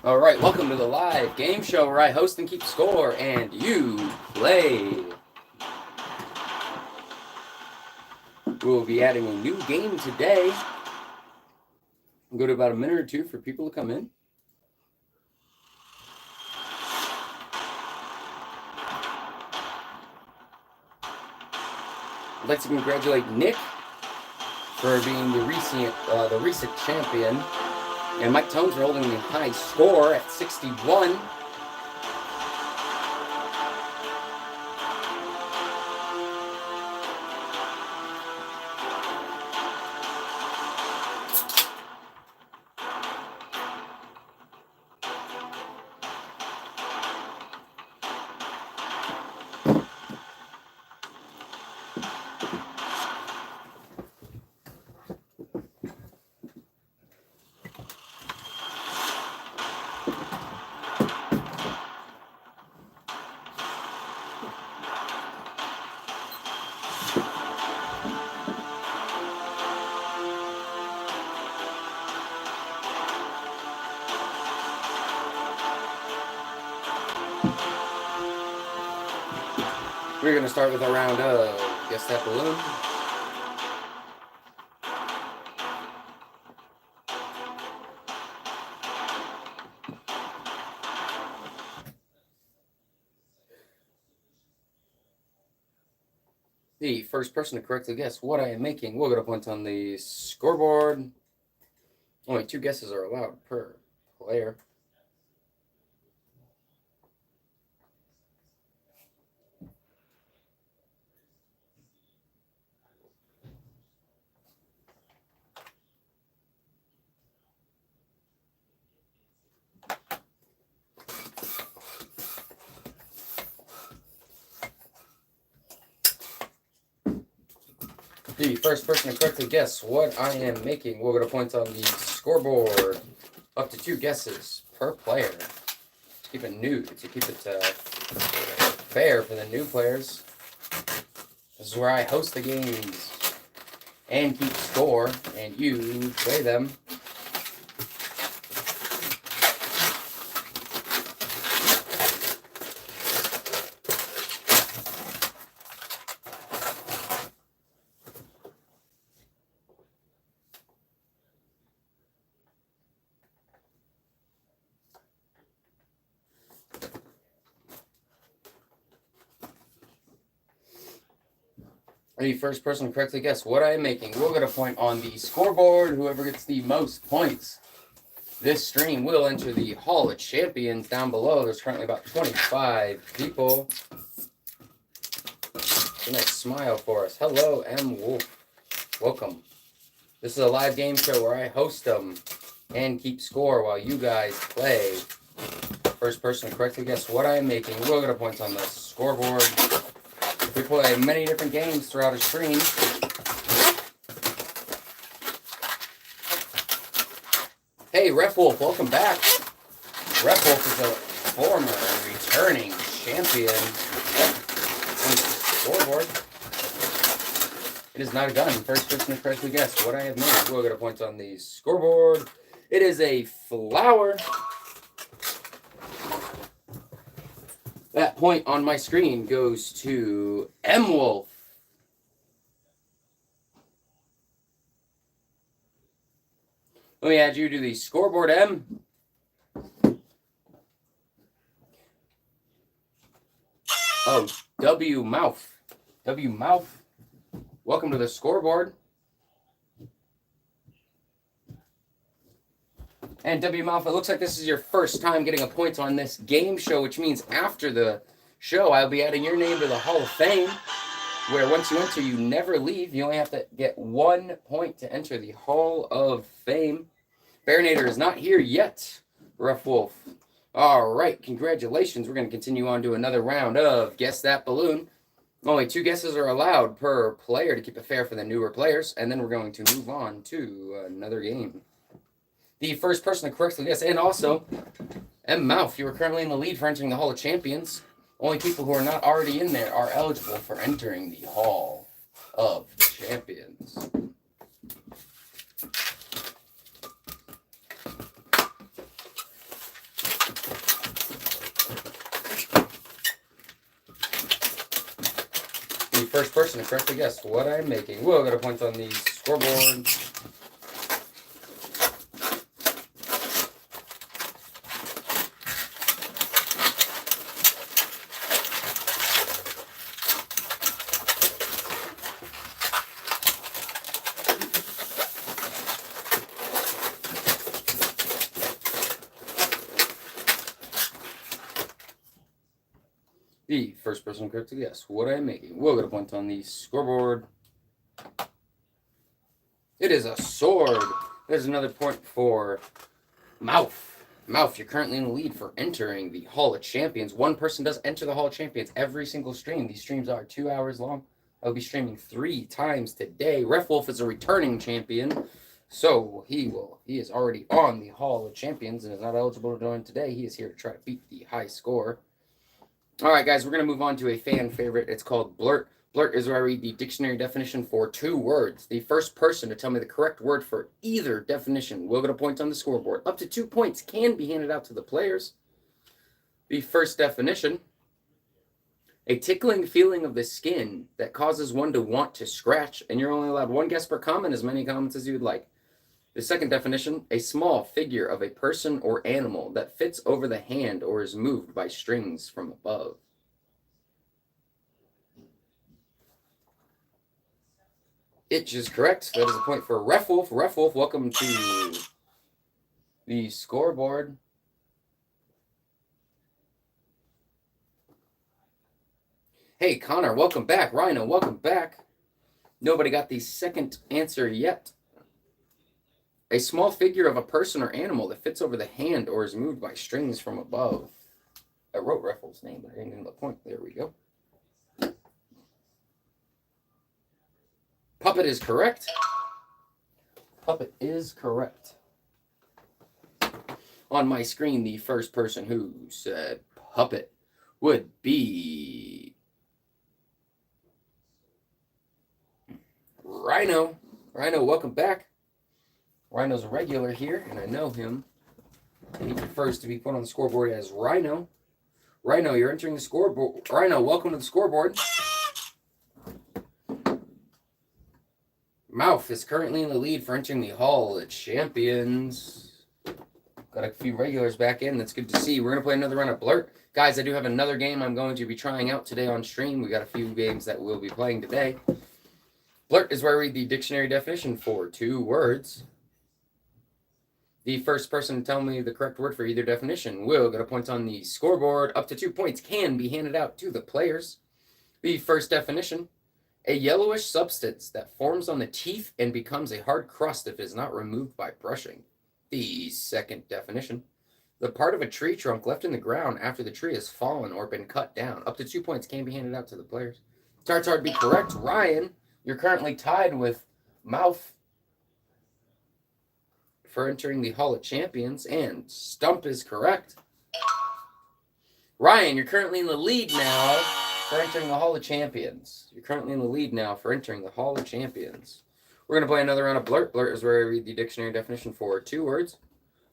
All right, welcome to the live game show where I host and keep score and you play. We'll be adding a new game today. We'll go to about a minute or two for people to come in. I'd like to congratulate Nick for being the recent champion. And Mike Tones are holding the high score at 61. We're going to start with a round of Guess That Balloon. The first person to correctly guess what I am making will get a point on the scoreboard. Only 2 guesses are allowed per player. The first person to correctly guess what I am making will get a point on the scoreboard. Up to 2 guesses per player. To keep it fair for the new players. This is where I host the games and keep score, and you play them. The first person to correctly guess what I am making will get a point on the scoreboard. Whoever gets the most points this stream will enter the Hall of Champions down below. There's currently about 25 people. A nice smile for us. Hello, M. Wolf. Welcome. This is a live game show where I host them and keep score while you guys play. First person to correctly guess what I am making will get a point on the scoreboard. We play many different games throughout a stream. Hey, Ref Wolf, welcome back. Ref Wolf is a former returning champion. On the scoreboard. It is not a gun. First person to correctly guess what I have made will get a point on the scoreboard. It is a flower. That point on my screen goes to M. Wolf. Let me add you to the scoreboard, M. Oh, W. Mouth. W. Mouth. Welcome to the scoreboard. And W. Mouth, it looks like this is your first time getting a point on this game show, which means after the show, I'll be adding your name to the Hall of Fame, where once you enter, you never leave. You only have to get 1 point to enter the Hall of Fame. Baronator is not here yet, Rough Wolf. All right, congratulations. We're going to continue on to another round of Guess That Balloon. Only 2 guesses are allowed per player to keep it fair for the newer players, and then we're going to move on to another game. The first person to correctly guess, and also, M. Mouth, you are currently in the lead for entering the Hall of Champions. Only people who are not already in there are eligible for entering the Hall of Champions. The first person to correctly guess what I'm making will get a point on the scoreboard. The first person correct to guess what I'm making will get a point on the scoreboard. It is a sword. There's another point for Mouth. Mouth, you're currently in the lead for entering the Hall of Champions. One person does enter the Hall of Champions every single stream. These streams are 2 hours long. I'll be streaming 3 times today. Ref Wolf is a returning champion, so he is already on the Hall of Champions and is not eligible to join today. He is here to try to beat the high score. All right, guys, we're going to move on to a fan favorite. It's called Blurt. Blurt is where I read the dictionary definition for 2 words. The first person to tell me the correct word for either definition will get a point on the scoreboard. Up to 2 points can be handed out to the players. The first definition: a tickling feeling of the skin that causes one to want to scratch, and you're only allowed 1 guess per comment, as many comments as you would like. The second definition: a small figure of a person or animal that fits over the hand or is moved by strings from above. Itch is correct. That is a point for Ref Wolf. Ref Wolf, welcome to the scoreboard. Hey, Connor, welcome back. Rhino, welcome back. Nobody got the second answer yet. A small figure of a person or animal that fits over the hand or is moved by strings from above. I wrote Raffles' name, but I didn't get the point. There we go. Puppet is correct. Puppet is correct. On my screen, the first person who said puppet would be Rhino. Rhino, welcome back. Rhino's a regular here, and I know him. And he prefers to be put on the scoreboard as Rhino. Rhino, you're entering the scoreboard. Rhino, welcome to the scoreboard. Mouth is currently in the lead for entering the Hall of Champions. Got a few regulars back in. That's good to see. We're going to play another round of Blurt. Guys, I do have another game I'm going to be trying out today on stream. We got a few games that we'll be playing today. Blurt is where I read the dictionary definition for 2 words. The first person to tell me the correct word for either definition will get a point on the scoreboard. Up to 2 points can be handed out to the players. The first definition: a yellowish substance that forms on the teeth and becomes a hard crust if it is not removed by brushing. The second definition: the part of a tree trunk left in the ground after the tree has fallen or been cut down. Up to 2 points can be handed out to the players. Tartar to be correct. Ryan, you're currently tied with Mouth for entering the Hall of Champions, and Stump is correct. Ryan, you're currently in the lead now for entering the Hall of Champions. You're currently in the lead now for entering the Hall of Champions. We're going to play another round of Blurt. Blurt is where I read the dictionary definition for 2 words.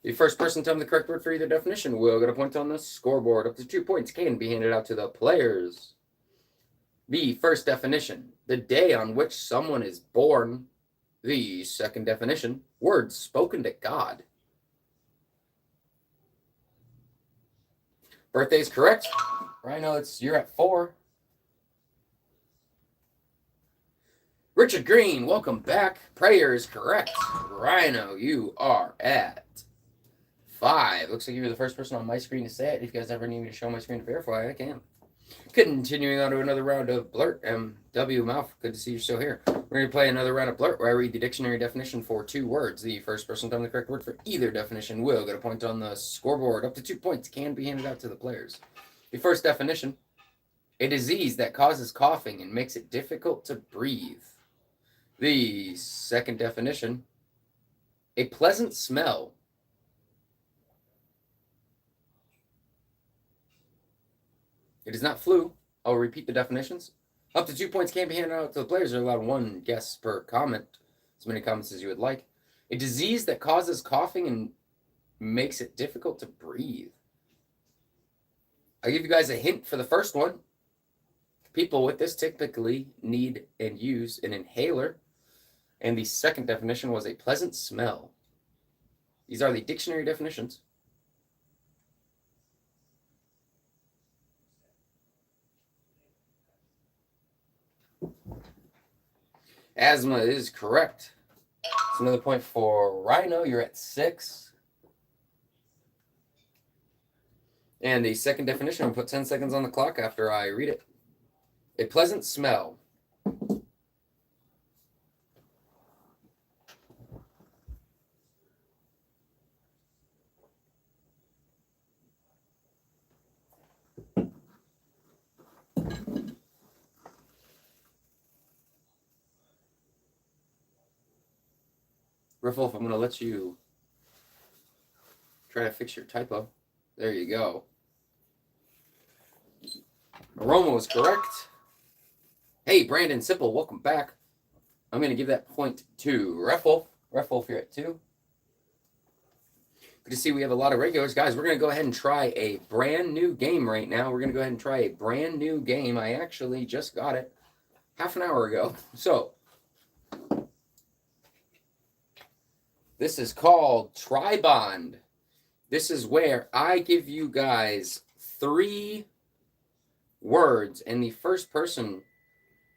The first person to tell me the correct word for either definition will get a point on the scoreboard. Up to 2 points can be handed out to the players. The first definition: the day on which someone is born. The second definition: words spoken to God. Birthday is correct. Rhino, you're at 4. Richard Green, welcome back. Prayer is correct. Rhino, you are at 5. Looks like you were the first person on my screen to say it. If you guys ever need me to show my screen to verify, I can. Continuing on to another round of Blurt. W. Mouth, good to see you're still here. We're going to play another round of Blurt where I read the dictionary definition for 2 words. The first person to tell me the correct word for either definition will get a point on the scoreboard. Up to 2 points can be handed out to the players. The first definition: a disease that causes coughing and makes it difficult to breathe. The second definition: a pleasant smell. It is not flu. I'll repeat the definitions. Up to 2 points can be handed out to the players. They're allowed 1 guess per comment. As many comments as you would like. A disease that causes coughing and makes it difficult to breathe. I'll give you guys a hint for the first one. People with this typically need and use an inhaler. And the second definition was a pleasant smell. These are the dictionary definitions. Asthma is correct. It's another point for Rhino. You're at 6. And the second definition, I'll put 10 seconds on the clock after I read it. A pleasant smell. Riffle, I'm going to let you try to fix your typo. There you go. Aroma was correct. Hey, Brandon Simple, welcome back. I'm going to give that point to Riffle. Riffle, if you're at 2. Good to see we have a lot of regulars. Guys, we're going to go ahead and try a brand new game right now. We're going to go ahead and try a brand new game. I actually just got it half an hour ago. So, this is called Tribond. This is where I give you guys 3 words, and the first person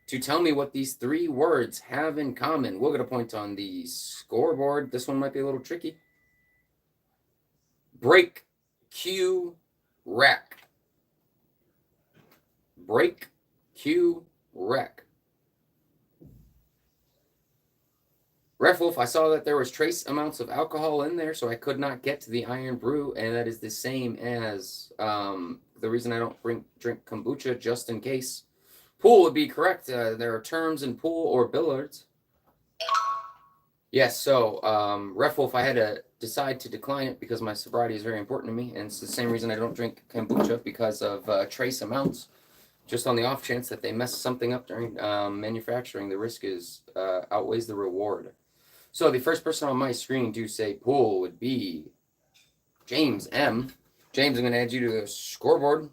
to tell me what these 3 words have in common will get a point on the scoreboard. This one might be a little tricky. Break, cue, wreck. Break, cue, wreck. Ref Wolf, I saw that there was trace amounts of alcohol in there, so I could not get to the Iron Brew, and that is the same as the reason I don't drink kombucha, just in case. Pool would be correct. There are terms in pool or billiards. Yes, so Ref Wolf, I had to decide to decline it because my sobriety is very important to me, and it's the same reason I don't drink kombucha, because of trace amounts. Just on the off chance that they mess something up during manufacturing, the risk is outweighs the reward. So the first person on my screen to say pool would be James M. James, I'm going to add you to the scoreboard.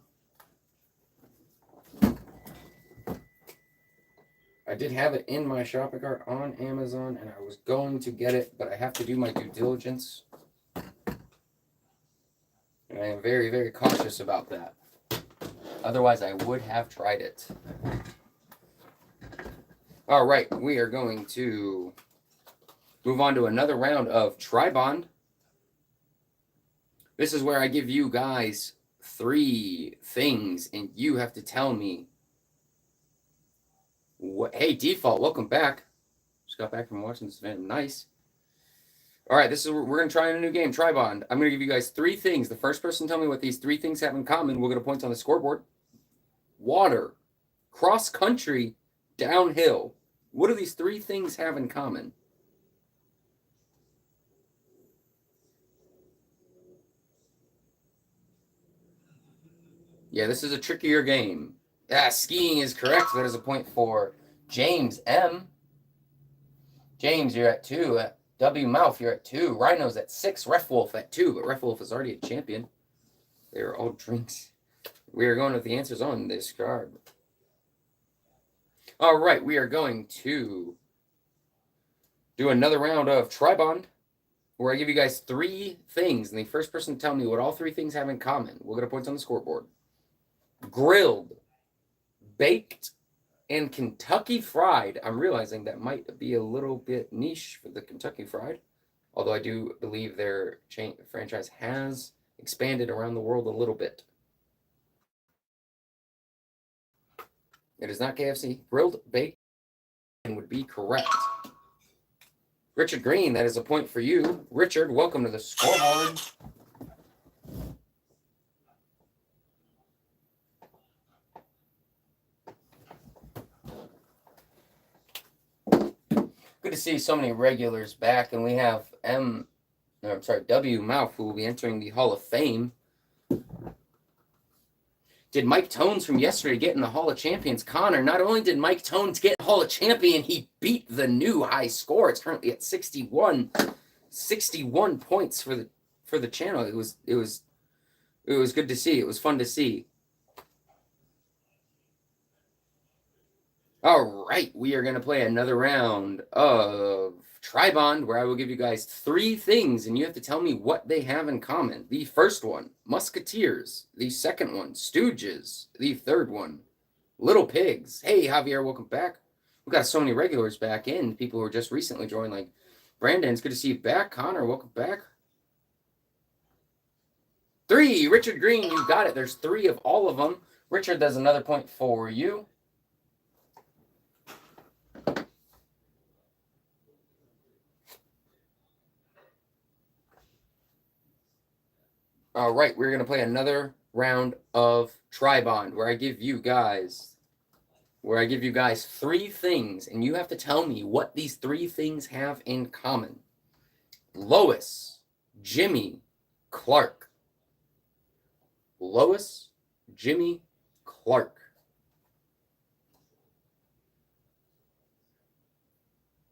I did have it in my shopping cart on Amazon, and I was going to get it, but I have to do my due diligence. And I am very, very cautious about that. Otherwise, I would have tried it. All right, we are going to move on to another round of Tribond. This is where I give you guys 3 things, and you have to tell me what. Hey, Default, welcome back. Just got back from watching this event. Nice. All right, we're going to try a new game, Tribond. I'm going to give you guys 3 things. The first person to tell me what these 3 things have in common will get a point on the scoreboard. Water, cross country, downhill. What do these 3 things have in common? Yeah, this is a trickier game. Yeah, skiing is correct. That is a point for James M. James, you're at 2. W Mouth, you're at 2. Rhino's at 6. Ref Wolf at 2, but Ref Wolf is already a champion. They are all drinks. We are going with the answers on this card. All right, we are going to do another round of Tribond, where I give you guys 3 things, and the first person to tell me what all 3 things have in common will get a point on the scoreboard. Grilled, baked, and Kentucky Fried. I'm realizing that might be a little bit niche for the Kentucky Fried, although I do believe their franchise has expanded around the world a little bit. It is not KFC. Grilled, baked, and would be correct. Richard Green, that is a point for you. Richard, welcome to the scoreboard. Good to see so many regulars back, and we have W Mouth, who will be entering the Hall of Fame. Did Mike Tones from yesterday get in the Hall of Champions? Connor, not only did Mike Tones get Hall of Champion, he beat the new high score. It's currently at 61 points for the channel. It was good to see. It was fun to see. All right, we are going to play another round of Tribond, where I will give you guys 3 things, and you have to tell me what they have in common. The first one, Musketeers. The second one, Stooges. The third one, Little Pigs. Hey, Javier, welcome back. We've got so many regulars back in, people who are just recently joined, like Brandon. It's good to see you back. Connor, welcome back. 3, Richard Green, you got it. There's 3 of all of them. Richard, there's another point for you. All right, we're going to play another round of Tribond, where I give you guys 3 things, and you have to tell me what these 3 things have in common. Lois, Jimmy, Clark. Lois, Jimmy, Clark.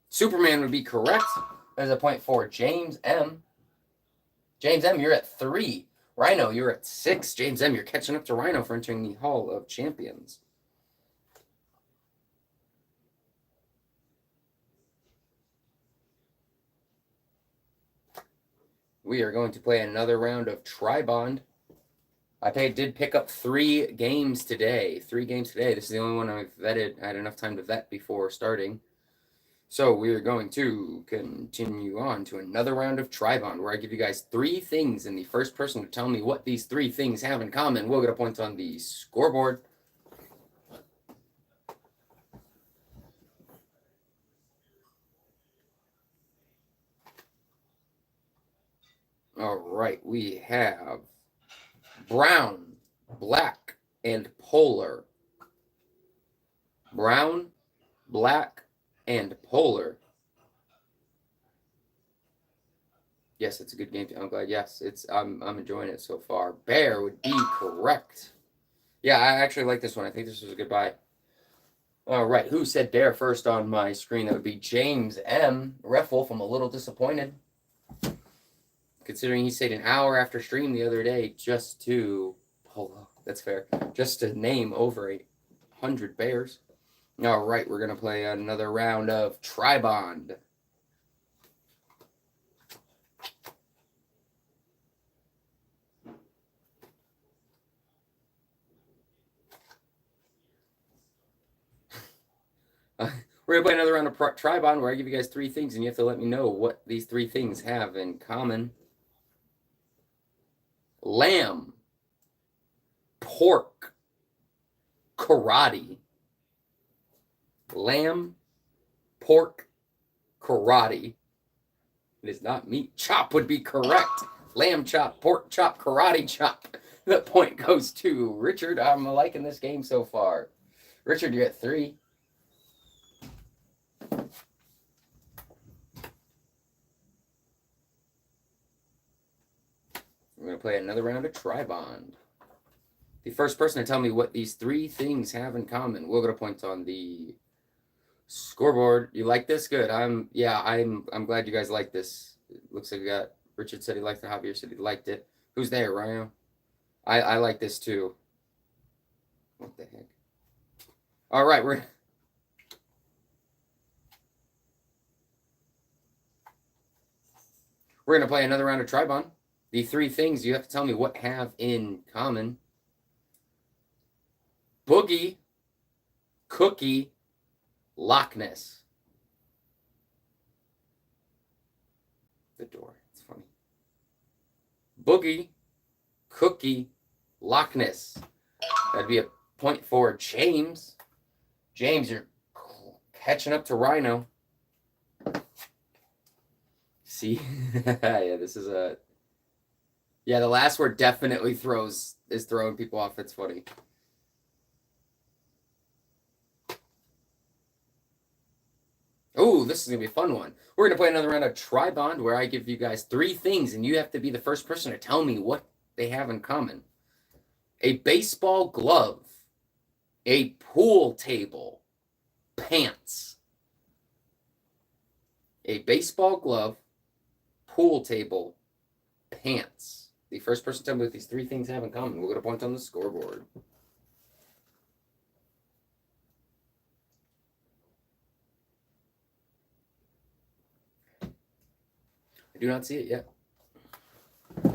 Superman would be correct. There's a point for James M. James M, you're at 3. Rhino, you're at 6. James M, you're catching up to Rhino for entering the Hall of Champions. We are going to play another round of Tribond. I did pick up 3 games today. 3 games today. This is the only one I've vetted. I had enough time to vet before starting. So we are going to continue on to another round of Tribond, where I give you guys 3 things, and the first person to tell me what these 3 things have in common will get a point on the scoreboard. All right, we have brown, black, and polar. Brown, black, and polar. Yes, it's a good game. I'm glad. Yes, I'm enjoying it so far. Bear would be correct. Yeah, I actually like this one. I think this was a good buy. All right, who said Bear first on my screen? That would be James M. Ref Wolf, I'm a little disappointed, considering he stayed an hour after stream the other day just to that's fair. Just to name over 100 bears. All right, we're gonna play another round of Tribond. We're gonna play another round of Tribond, where I give you guys 3 things, and you have to let me know what these 3 things have in common. Lamb, pork, karate. Lamb, pork, karate. It is not meat. Chop would be correct. Lamb chop, pork chop, karate chop. The point goes to Richard. I'm liking this game so far. Richard, you're at 3. We're going to play another round of Tribond. The first person to tell me what these 3 things have in common will get a point on the scoreboard. You like this? Good. I'm glad you guys like this. It looks like we got Richard said he liked it. Javier said he liked it. Who's there, Ryan? I like this too. What the heck? All right, we're going to play another round of Tribond. The 3 things you have to tell me what have in common. Boogie, cookie, Loch Ness. The door. It's funny. Boogie, cookie, Loch Ness. That'd be a point for James. James, you're catching up to Rhino. See? Yeah, this is a... Yeah, the last word definitely is throwing people off. It's funny. Oh, this is going to be a fun one. We're going to play another round of Tribond, where I give you guys 3 things, and you have to be the first person to tell me what they have in common. A baseball glove, a pool table, pants. A baseball glove, pool table, pants. The first person to tell me what these 3 things have in common will get a point on the scoreboard. I do not see it yet.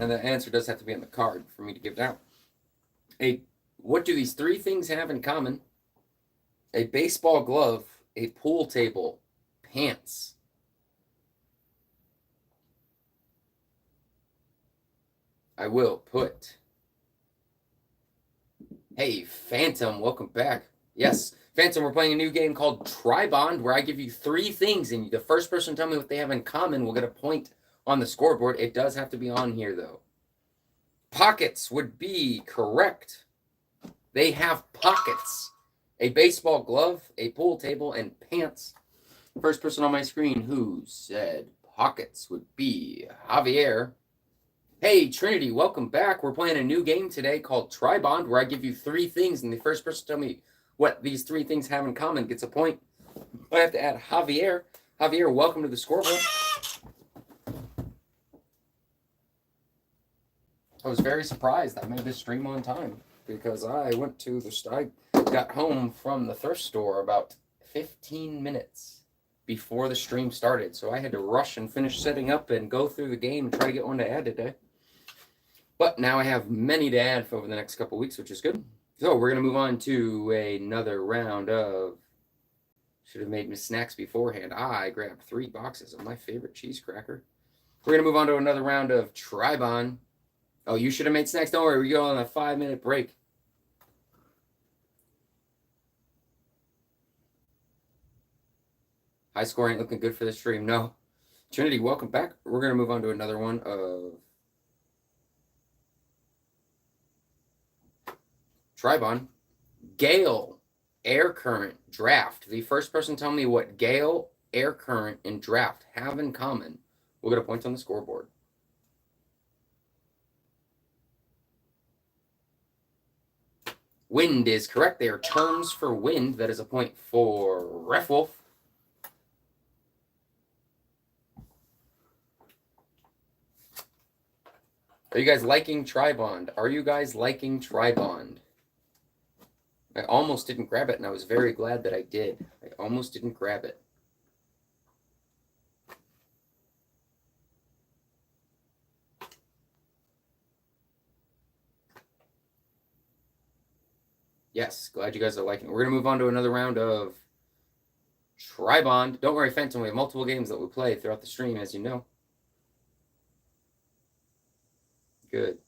And the answer does have to be on the card for me to give it out. What do these three things have in common? A baseball glove, a pool table, pants. I will put. Hey, Phantom, welcome back. Yes, Phantom, we're playing a new game called Tribond, where I give you three things, and the first person to tell me what they have in common will get a point on the scoreboard. It does have to be on here, though. Pockets would be correct. They have pockets. A baseball glove, a pool table, and pants. First person on my screen who said pockets would be Javier. Hey, Trinity, welcome back. We're playing a new game today called Tribond, where I give you three things, and the first person to tell me what these three things have in common gets a point. I have to add Javier. Javier, welcome to the scoreboard. I was very surprised I made this stream on time because I got home from the thrift store about 15 minutes before the stream started, so I had to rush and finish setting up and go through the game and try to get one to add today. But now I have many to add for over the next couple weeks, which is good. So we're going to move on to another round of... Should have made me snacks beforehand. I grabbed 3 boxes of my favorite cheese cracker. We're going to move on to another round of Tribon. Oh, you should have made snacks. Don't worry, we go on a 5-minute break. High score ain't looking good for the stream. No. Trinity, welcome back. We're going to move on to another one of Tribon. Gale, air current, draft. The first person to tell me what gale, air current, and draft have in common will get a point on the scoreboard. Wind is correct. They are terms for wind. That is a point for Ref Wolf. Are you guys liking Tribond? Are you guys liking Tribond? I almost didn't grab it, and I was very glad that I did. I almost didn't grab it. Yes, glad you guys are liking it. We're going to move on to another round of Tribond. Don't worry, Phantom, we have multiple games that we play throughout the stream, as you know. Good.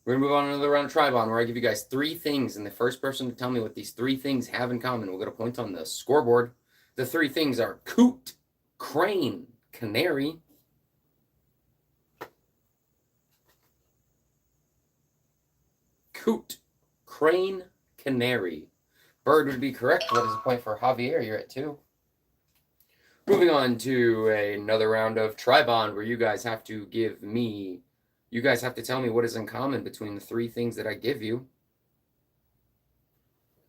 We're going to move on to another round of Tribond, where I give you guys 3 things, and the first person to tell me what these 3 things have in common will get a point on the scoreboard. The 3 things are coot, crane, canary. Coot, crane, canary. Bird would be correct. That is a point for Javier. You're at 2. Moving on to another round of Tribond, where you guys have to tell me what is in common between the 3 things that I give you.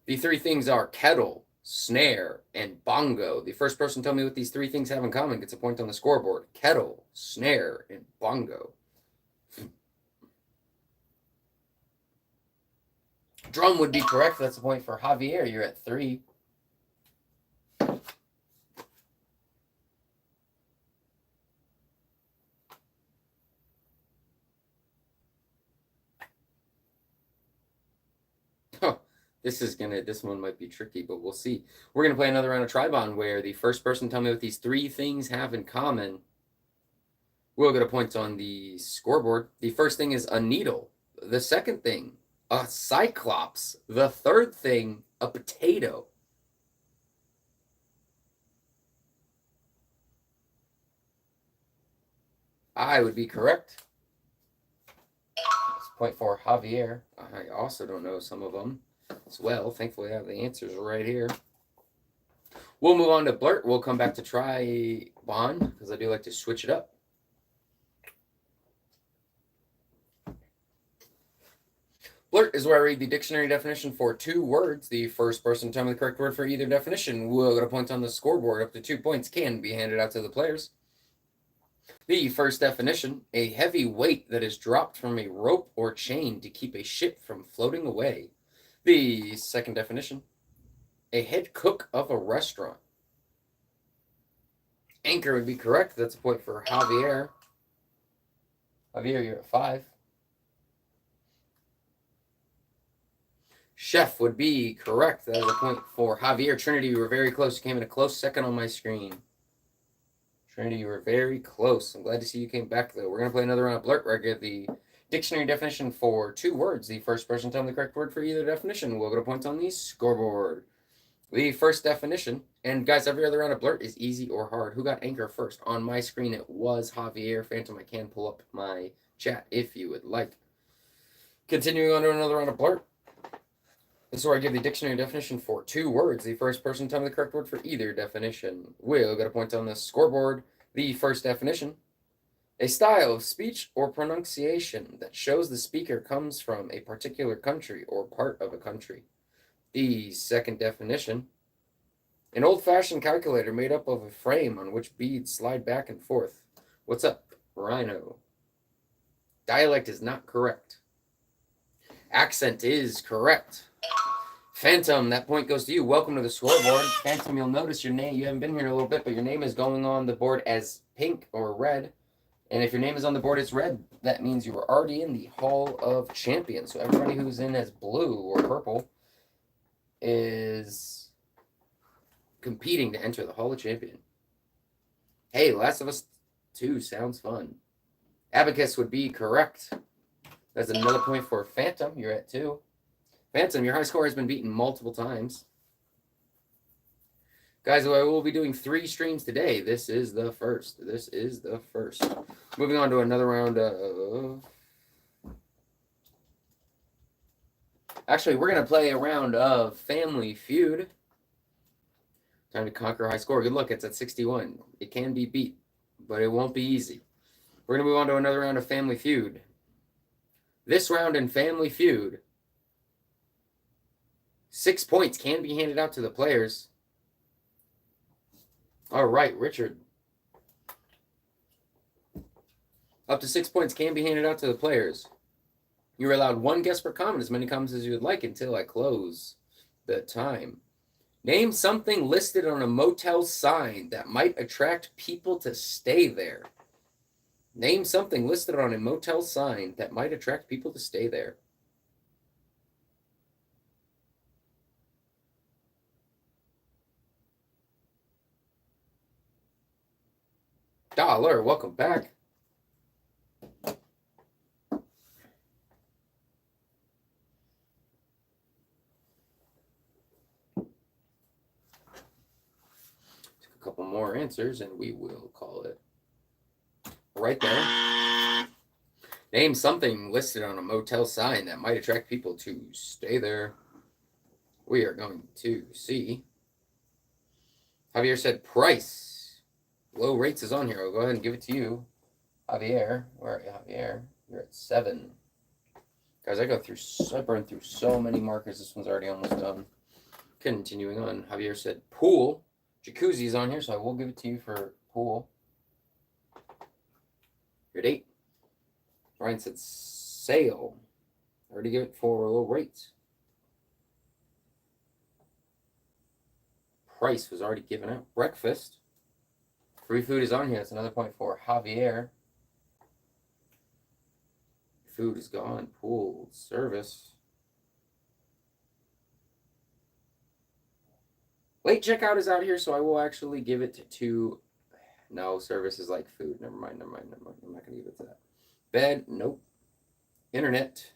The 3 things are kettle, snare, and bongo. The first person to tell me what these 3 things have in common gets a point on the scoreboard. Kettle, snare, and bongo. Drum would be correct. That's a point for Javier. You're at 3. This one might be tricky, but we'll see. We're gonna play another round of Tribond, where the first person to tell me what these 3 things have in common will get a point on the scoreboard. The first thing is a needle. The second thing, a cyclops. The third thing, a potato. I would be correct. That's a point for Javier. I also don't know some of them as well. Thankfully, I have the answers right here. We'll move on to Blurt. We'll come back to Tribond, because I do like to switch it up. Blurt is where I read the dictionary definition for 2 words. The first person to tell me the correct word for either definition will get a point on the scoreboard. Up to 2 points can be handed out to the players. The first definition, a heavy weight that is dropped from a rope or chain to keep a ship from floating away. The second definition, a head cook of a restaurant. Anchor would be correct. That's a point for Javier. Javier, you're at 5. Chef would be correct. That is a point for Javier. Trinity, you were very close. You came in a close second on my screen. Trinity, you were very close. I'm glad to see you came back, though. We're going to play another round of Blurt where I give the dictionary definition for 2 words. The first person to tell me the correct word for either definition will get a point on the scoreboard. The first definition, and guys, every other round of Blurt is easy or hard. Who got Anchor first? On my screen, it was Javier. Phantom, I can pull up my chat if you would like. Continuing on to another round of Blurt. This is where I give the dictionary definition for 2 words. The first person to tell me the correct word for either definition will get a point on the scoreboard. The first definition: a style of speech or pronunciation that shows the speaker comes from a particular country or part of a country. The second definition: an old-fashioned calculator made up of a frame on which beads slide back and forth. What's up, Rhino? Dialect is not correct. Accent is correct. Phantom, that point goes to you. Welcome to the scoreboard. Phantom, you'll notice your name. You haven't been here a little bit, but your name is going on the board as pink or red. And if your name is on the board as red, that means you were already in the Hall of Champions. So everybody who's in as blue or purple is competing to enter the Hall of Champion. Hey, Last of Us 2 sounds fun. Abacus would be correct. That's another point for Phantom. You're at 2. Phantom, your high score has been beaten multiple times. Guys, I will be doing 3 streams today. This is the first. Moving on to another round of... Actually, we're going to play a round of Family Feud. Time to conquer high score. Good luck. It's at 61. It can be beat, but it won't be easy. We're going to move on to another round of Family Feud. This round in Family Feud, 6 points can be handed out to the players. All right, Richard. Up to 6 points can be handed out to the players. You're allowed 1 guess per comment, as many comments as you would like, until I close the time. Name something listed on a motel sign that might attract people to stay there. Name something listed on a motel sign that might attract people to stay there. Dollar, welcome back. Took a couple more answers and we will call it right there. Name something listed on a motel sign that might attract people to stay there. We are going to see. Javier said price. Low rates is on here. I'll go ahead and give it to you. Javier. Where are you, Javier? You're at 7. Guys, I burn through so many markers. This one's already almost done. Continuing on. Javier said pool. Jacuzzi is on here, so I will give it to you for pool. You're at 8. Ryan said sail. I already give it for low rates. Price was already given out. Breakfast. Free food is on here. That's another point for Javier. Food is gone. Pool. Service. Late checkout is out here, so I will actually give it to... No, service is like food. Never mind. I'm not going to give it to that. Bed. Nope. Internet.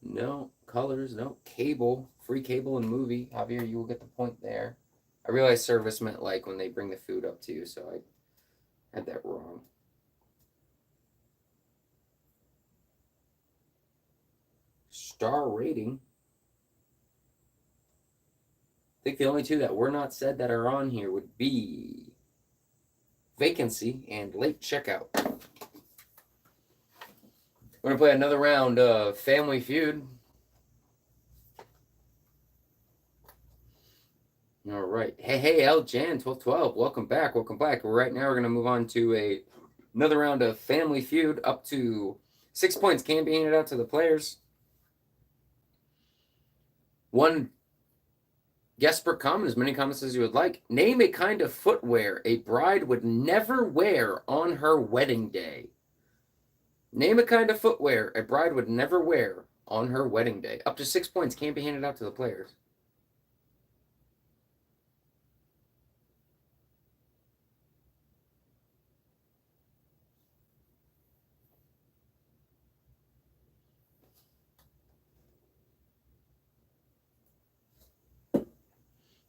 No. Colors. No. Cable. Free cable and movie. Javier, you will get the point there. I realized service meant like when they bring the food up to you, so I had that wrong. Star rating. I think the only 2 that were not said that are on here would be vacancy and late checkout. We're going to play another round of Family Feud. All right. Hey, L. Jan, 1212. Welcome back. Right now, we're going to move on to another round of Family Feud. Up to 6 points can be handed out to the players. 1 Guess per comment, as many comments as you would like. Name a kind of footwear a bride would never wear on her wedding day. Name a kind of footwear a bride would never wear on her wedding day. Up to 6 points can't be handed out to the players.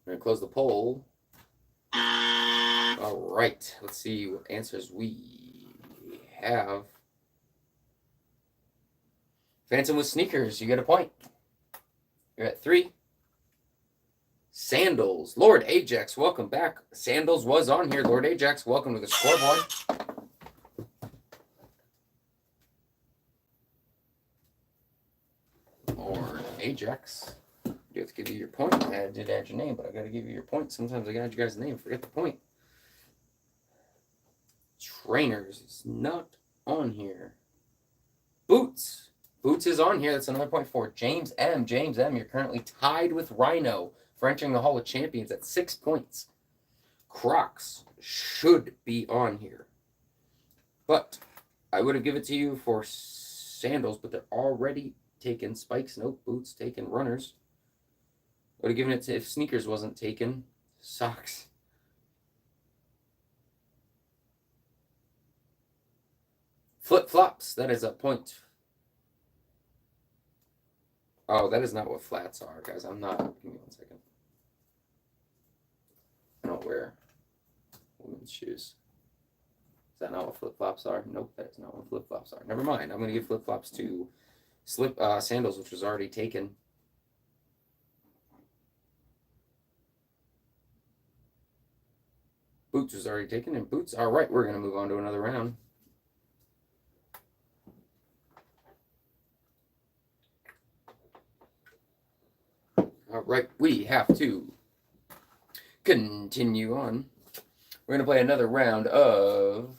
We're going to close the poll. All right. Let's see what answers we have. Phantom with sneakers. You get a point. You're at 3. Sandals. Lord Ajax, welcome back. Sandals was on here. Lord Ajax, welcome to the scoreboard. Lord Ajax. You have to give you your point. I did add your name, but I got to give you your point. Sometimes I got to add you guys' name. Forget the point. Trainers is not on here. Boots. Boots is on here. That's another point for James M. James M., you're currently tied with Rhino for entering the Hall of Champions at 6 points. Crocs should be on here. But I would have given it to you for sandals, but they're already taken. Spikes, nope. Boots taken. Runners. I would have given it to if sneakers wasn't taken. Socks. Flip-flops. That is a point. Oh, that is not what flats are, guys. I'm not. Give me 1 second. I don't wear women's shoes. Is that not what flip-flops are? Nope, that is not what flip-flops are. Never mind. I'm going to give flip-flops to sandals, which was already taken. Boots was already taken, and boots. All right, we're going to move on to another round. All right, we have to continue on. We're going to play another round of...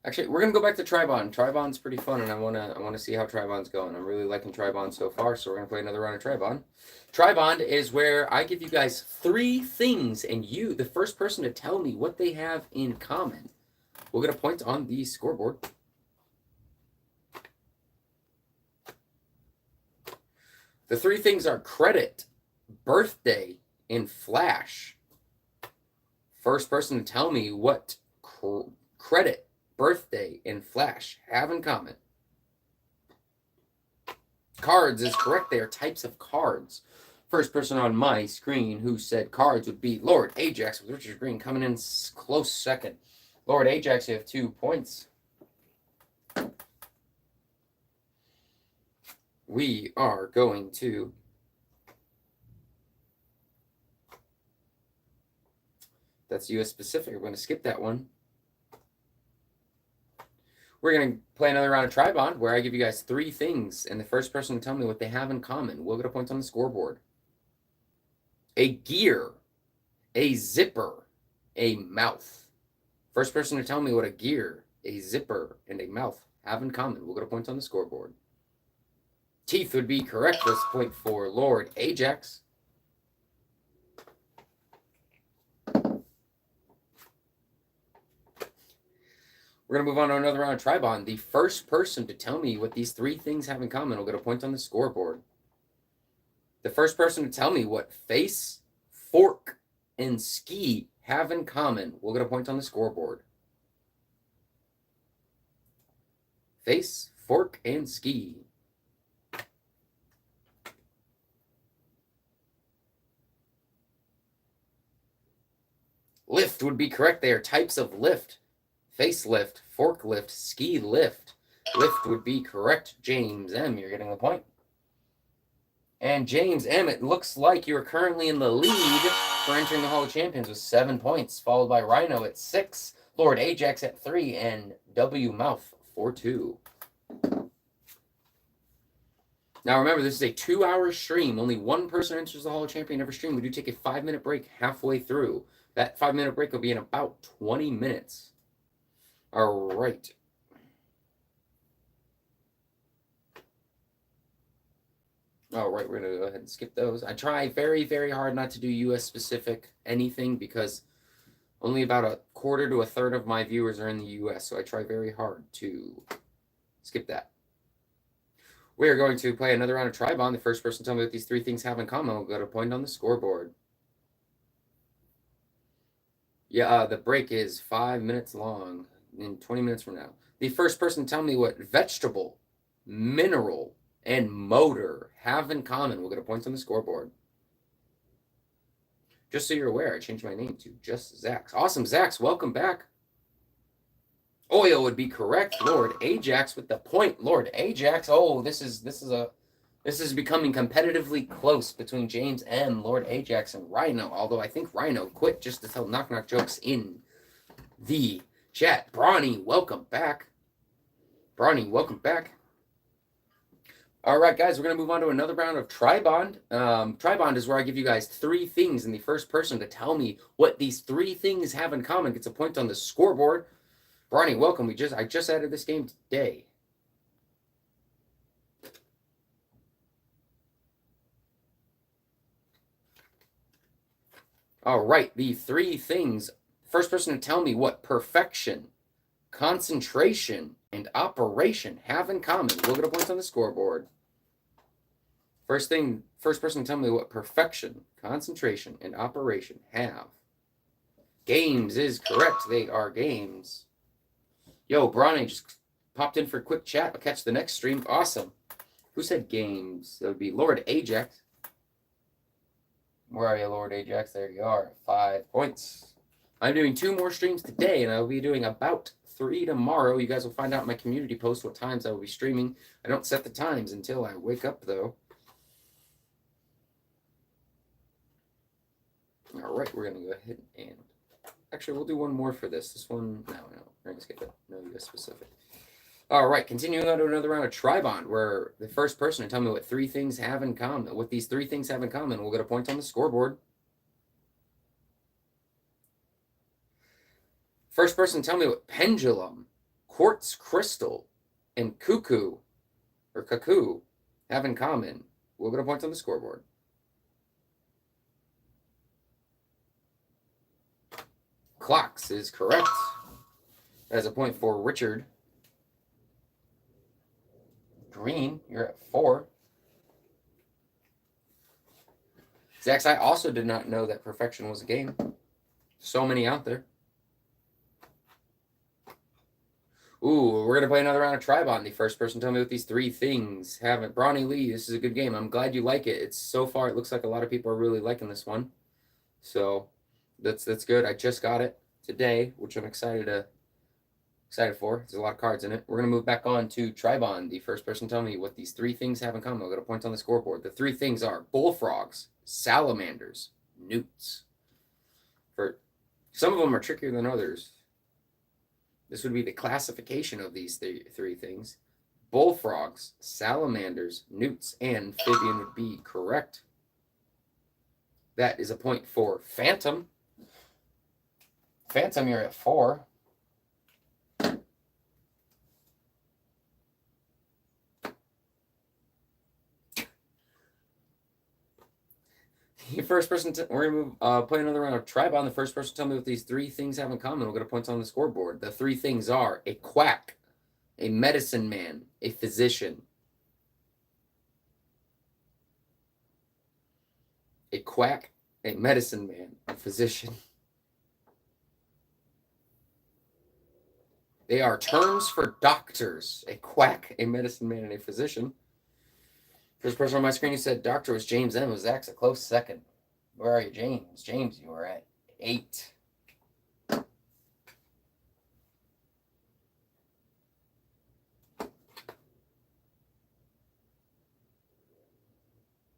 Actually, we're going to go back to Tribond. Tribond's pretty fun, and I want to see how Tribond's going. I'm really liking Tribond so far, so we're going to play another round of Tribond. Tribond is where I give you guys 3 things, and you, the first person to tell me what they have in common, will get a point on the scoreboard. The 3 things are credit, birthday, and flash. First person to tell me what credit, birthday, and flash have in common. Cards is correct. They are types of cards. First person on my screen who said cards would be Lord Ajax with Richard Green coming in close second. Lord Ajax, you have 2 points. We are going to that's US specific. We're going to skip that one. We're going to play another round of Tribond where I give you guys 3 things, and the first person to tell me what they have in common will get a point on the scoreboard. A gear, a zipper, a mouth. First person to tell me what a gear, a zipper, and a mouth have in common will get a point on the scoreboard. Teeth would be correct. This point for Lord Ajax. We're going to move on to another round of Tribond. The first person to tell me what these 3 things have in common will get a point on the scoreboard. The first person to tell me what face, fork, and ski have in common will get a point on the scoreboard. Face, fork, and ski. Lift would be correct. They are types of lift. Facelift, forklift, ski lift. Lift would be correct. James M., you're getting the point. And James M., it looks like you are currently in the lead for entering the Hall of Champions with 7 points, followed by Rhino at 6, Lord Ajax at 3, and W Mouth for 2. Now remember, this is a 2-hour stream. Only one person enters the Hall of Champions every stream. We do take a 5-minute break halfway through. That 5-minute break will be in about 20 minutes. All right. All right, we're gonna go ahead and skip those. I try very, very hard not to do U.S. specific anything because only about a quarter to a third of my viewers are in the U.S., so I try very hard to skip that. We are going to play another round of Tribon. The first person to tell me what these three things have in common will get a point on the scoreboard. Yeah, the break is 5 minutes long, in 20 minutes from now. The first person to tell me what vegetable, mineral, and motor have in common will get a point on the scoreboard. Just so you're aware, I changed my name to Just Zax. Awesome, Zax, welcome back. Oil would be correct. Lord Ajax with the point. Lord Ajax. Oh, this is becoming competitively close between James M, Lord Ajax, and Rhino. Although I think Rhino quit just to tell knock jokes in the chat. Brawny, welcome back. Brawny, welcome back. All right, guys, we're going to move on to another round of Tribond. Tribond is where I give you guys three things, and the first person to tell me what these three things have in common gets a point on the scoreboard. Brawny, welcome. I just added this game today. All right, the three things. First person to tell me what perfection, concentration, and operation have in common will get a point on the scoreboard. First person to tell me what perfection, concentration, and operation have. Games is correct. They are games. Yo, Brawny just popped in for a quick chat. I'll catch the next stream. Awesome. Who said games? That would be Lord Ajax. Where are you, Lord Ajax? There you are. 5 points. I'm doing 2 more streams today, and I'll be doing about 3 tomorrow. You guys will find out in my community post what times I will be streaming. I don't set the times until I wake up, though. All right, we're going to go ahead and... Actually, we'll do one more for this. This one... No. We're going to skip it. No U.S. specific. All right, continuing on to another round of Tribond, where the first person to tell me what three things have in common, what these three things have in common, will get a point on the scoreboard. First person to tell me what pendulum, quartz crystal, and cuckoo have in common will get a point on the scoreboard. Clocks is correct. That's a point for Richard. Green, you're at 4. Zax, I also did not know that perfection was a game. So many out there. Ooh, we're going to play another round of Tribond. The first person to tell me what these three things haven't. Brawny Lee, this is a good game. I'm glad you like it. So far, it looks like a lot of people are really liking this one. So, that's good. I just got it today, which I'm excited for. There's a lot of cards in it. We're going to move back on to Tribond. The first person to tell me what these three things have in common. I'll get a point on the scoreboard. The three things are bullfrogs, salamanders, newts. For some of them are trickier than others. This would be the classification of these three things. Bullfrogs, salamanders, newts, and amphibian would be correct. That is a point for Phantom. Phantom, you're at 4. The first person we're going to play another round of Tribond. The first person to tell me what these three things have in common will get a point on the scoreboard. The three things are a quack, a medicine man, a physician. A quack, a medicine man, a physician. They are terms for doctors. A quack, a medicine man, and a physician. First person on my screen who said doctor was James M. Was Zach's a close second. Where are you, James? James, you are at 8.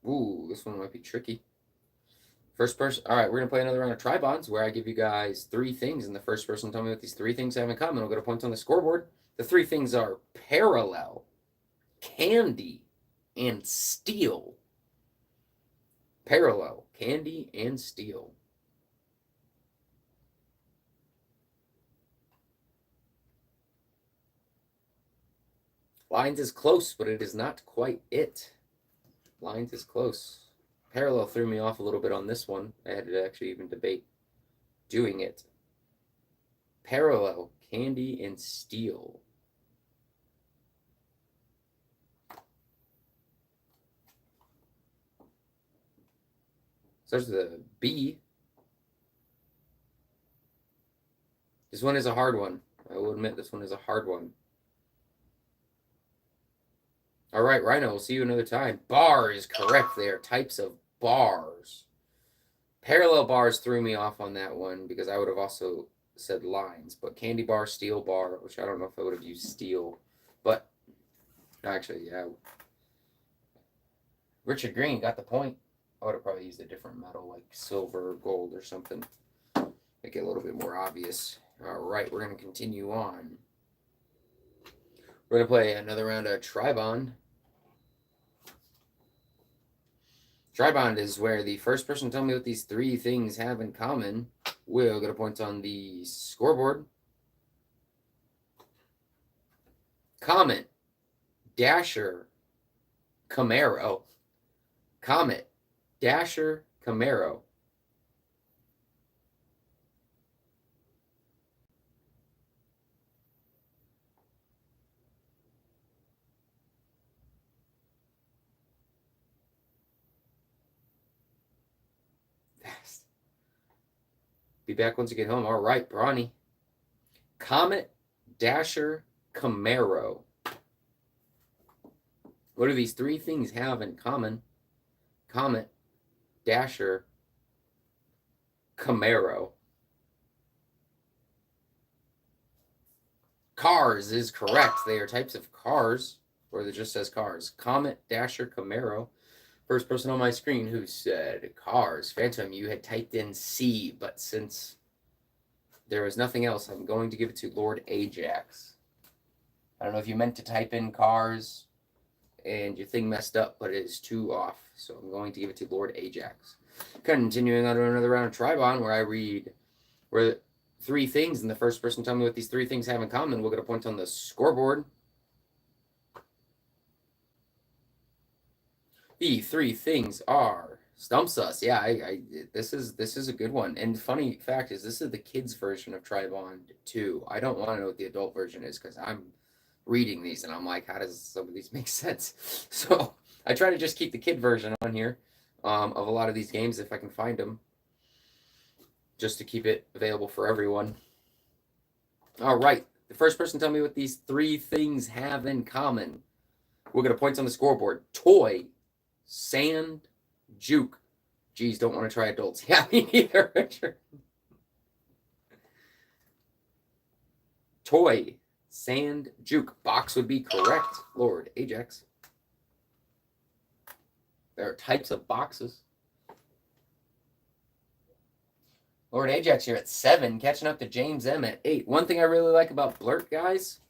Ooh, this one might be tricky. First person. All right, we're going to play another round of Tribonds where I give you guys three things, and the first person to tell me what these three things have in common will get a point on the scoreboard. The three things are parallel, candy, and steel. Parallel, candy, and steel. Lines is close, but it is not quite it. Lines is close. Parallel threw me off a little bit on this one. I had to actually even debate doing it. Parallel, Candy, and Steel. Starts with a B. This one is a hard one. I will admit this one is a hard one. All right, Rhino, we'll see you another time. Bar is correct there. Types of bars. Parallel bars threw me off on that one because I would have also said lines. But candy bar, steel bar, which I don't know if I would have used steel. But actually, yeah. Richard Green got the point. I would have probably used a different metal like silver or gold or something. Make it a little bit more obvious. All right, we're going to continue on. We're going to play another round of Tribond. Tribond is where the first person to tell me what these three things have in common will get a point on the scoreboard. Comet, Dasher, Camaro. Comet, Dasher, Camaro. Fast. Be back once you get home. All right, Brawny. Comet, Dasher, Camaro. What do these three things have in common? Comet, Dasher, Camaro. Cars is correct. They are types of cars, or it just says cars. Comet, Dasher, Camaro. First person on my screen who said cars. Phantom, you had typed in C, but since there was nothing else, I'm going to give it to Lord Ajax. I don't know if you meant to type in cars and your thing messed up, but it is 2 off. So I'm going to give it to Lord Ajax. Continuing on to another round of Tribon where I read where 3 things, and the first person to tell me what these 3 things have in common will get a point on the scoreboard. The 3 things are stumps us. Yeah, this is a good one. And funny fact is, this is the kids' version of Tribond 2. I don't want to know what the adult version is because I'm reading these and I'm like, how does some of these make sense? So I try to just keep the kid version on here of a lot of these games if I can find them, just to keep it available for everyone. All right, the first person to tell me what these 3 things have in common. We'll get a points on the scoreboard. Toy, sand, juke. Geez, don't want to try adults. Yeah, me neither, Richard. Toy, sand, juke. Box would be correct, Lord Ajax. There are types of boxes. Lord Ajax, you're at 7, catching up to James M at 8. One thing I really like about Blurt, guys,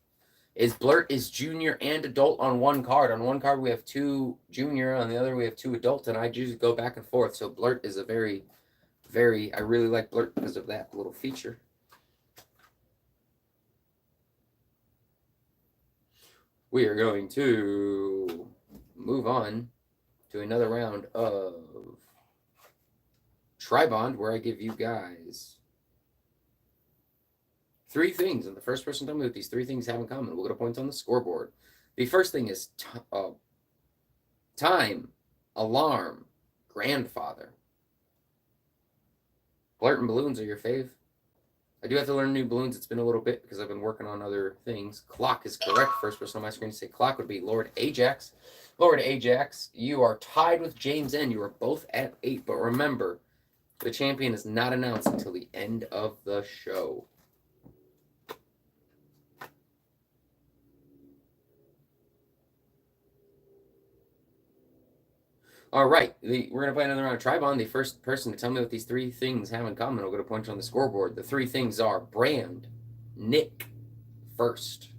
is Blurt is junior and adult on one card. On one card we have 2 junior, on the other we have 2 adult, and I just go back and forth. So Blurt is a very, I really like Blurt because of that little feature. We are going to move on to another round of Tribond, where I give you guys 3 things, and the first person to tell me what these 3 things have in common will get a point on the scoreboard. The first thing is time, alarm, grandfather. Blurt and balloons are your fave. I do have to learn new balloons. It's been a little bit because I've been working on other things. Clock is correct. First person on my screen to say clock would be Lord Ajax. Lord Ajax, you are tied with James N. You are both at 8, but remember, the champion is not announced until the end of the show. All right, we're going to play another round of Tribond. The first person to tell me what these 3 things have in common will get a point on the scoreboard. The 3 things are brand, Nick, first.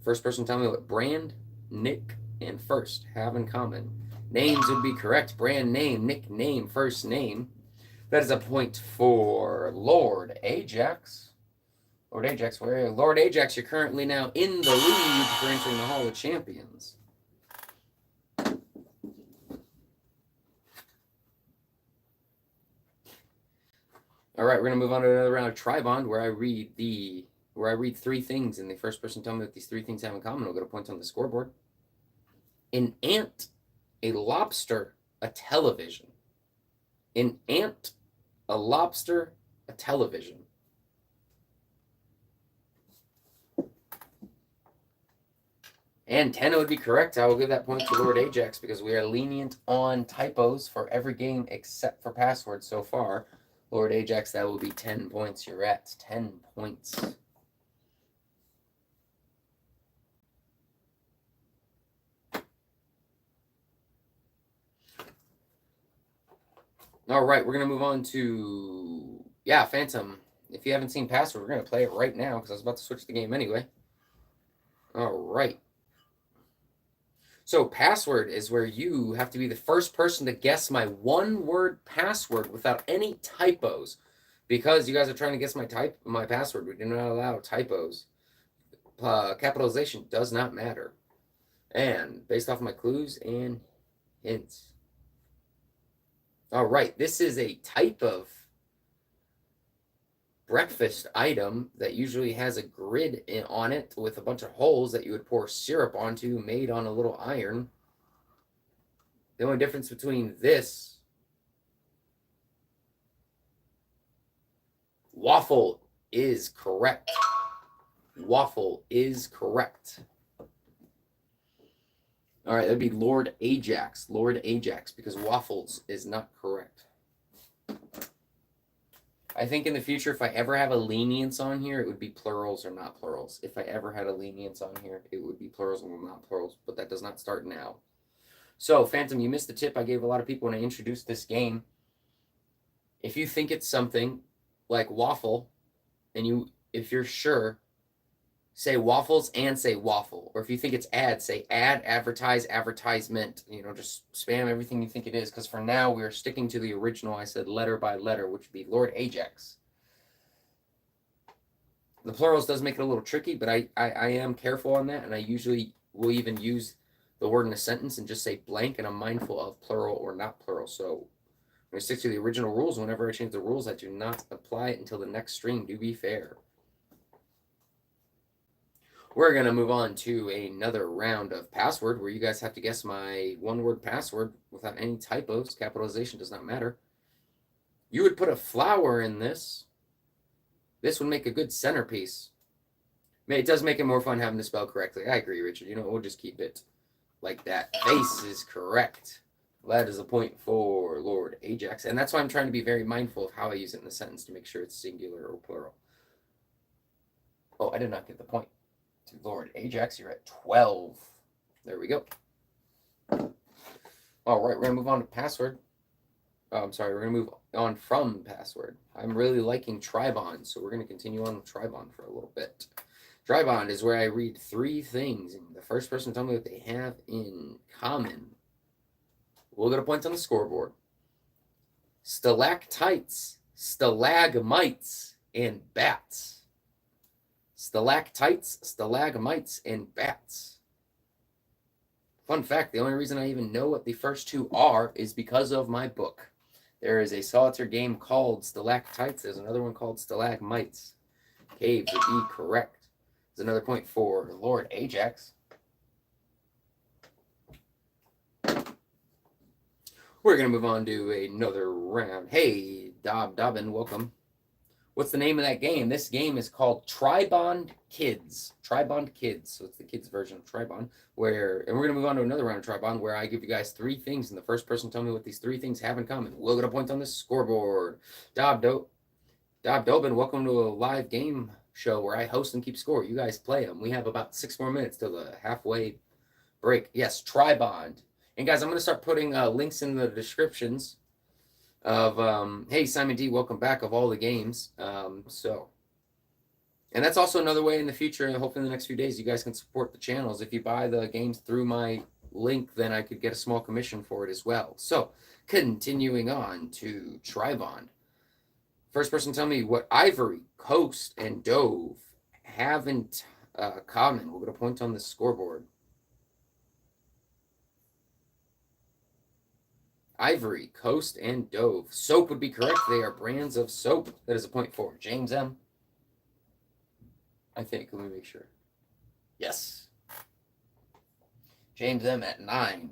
First person to tell me what brand, Nick, and first have in common. Names would be correct. Brand name, nickname, first name. That is a point for Lord Ajax. Lord Ajax, where are you? Lord Ajax, you're currently now in the lead for entering the Hall of Champions. All right, we're gonna move on to another round of Tribond, where I read three things, and the first person to tell me what these three things have in common will get a point on the scoreboard. An ant, a lobster, a television. An ant, a lobster, a television. And 10 would be correct. I will give that point to Lord Ajax because we are lenient on typos for every game except for passwords so far. Lord Ajax, that will be 10 points. You're at 10 points. All right, we're going to move on to, Phantom. If you haven't seen Password, we're going to play it right now because I was about to switch the game anyway. All right. So password is where you have to be the first person to guess my one-word password without any typos. Because you guys are trying to guess my password, we do not allow typos. Capitalization does not matter. And based off my clues and hints. All right, this is a type of breakfast item that usually has a grid on it with a bunch of holes that you would pour syrup onto, made on a little iron. The only difference between this waffle is correct. Waffle is correct. All right, that'd be Lord Ajax. Lord Ajax, because waffles is not correct. I think in the future, if I ever have a lenience on here, it would be plurals or not plurals. If I ever had a lenience on here, it would be plurals or not plurals, but that does not start now. So, Phantom, you missed the tip I gave a lot of people when I introduced this game. If you think it's something like waffle, and if you're sure, say waffles and say waffle. Or if you think it's ad, say ad, advertise, advertisement. Just spam everything you think it is. Because for now, we're sticking to the original. I said letter by letter, which would be Lord Ajax. The plurals does make it a little tricky, but I am careful on that. And I usually will even use the word in a sentence and just say blank. And I'm mindful of plural or not plural. So I'm going to stick to the original rules. Whenever I change the rules, I do not apply it until the next stream, to be fair. We're going to move on to another round of password where you guys have to guess my one-word password without any typos. Capitalization does not matter. You would put a flower in this. This would make a good centerpiece. It does make it more fun having to spell correctly. I agree, Richard. We'll just keep it like that. Face is correct. That is a point for Lord Ajax. And that's why I'm trying to be very mindful of how I use it in the sentence to make sure it's singular or plural. Oh, I did not get the point. To Lord Ajax, you're at 12. There we go. All right, we're going to move on to password. We're going to move on from password. I'm really liking Tribond, so we're going to continue on with Tribond for a little bit. Tribond is where I read three things, and the first person to tell me what they have in common will get a point on the scoreboard. Stalactites, stalagmites, and bats. Stalactites, stalagmites, and bats. Fun fact, the only reason I even know what the first two are is because of my book. There is a solitaire game called Stalactites. There's another one called Stalagmites. Caves would be correct. There's another point for Lord Ajax. We're going to move on to another round. Hey, Dobbin, welcome. What's the name of that game? This game is called Tribond Kids. Tribond Kids. So it's the kids version of Tribond. And we're going to move on to another round of Tribond where I give you guys three things, and the first person to tell me what these three things have in common will get a point on the scoreboard. Dobin, welcome to a live game show where I host and keep score. You guys play them. We have about 6 more minutes till the halfway break. Yes, Tribond. And guys, I'm going to start putting links in the descriptions of hey, Simon D, welcome back, of all the games. And that's also another way in the future, and hopefully in the next few days you guys can support the channels. If you buy the games through my link, then I could get a small commission for it as well. So continuing on to Tribond. First person tell me what Ivory, Coast, and Dove have in common. We'll get a point on the scoreboard. Ivory, Coast, and Dove. Soap would be correct. They are brands of soap. That is a point for James M. I think. Let me make sure. Yes. James M at 9.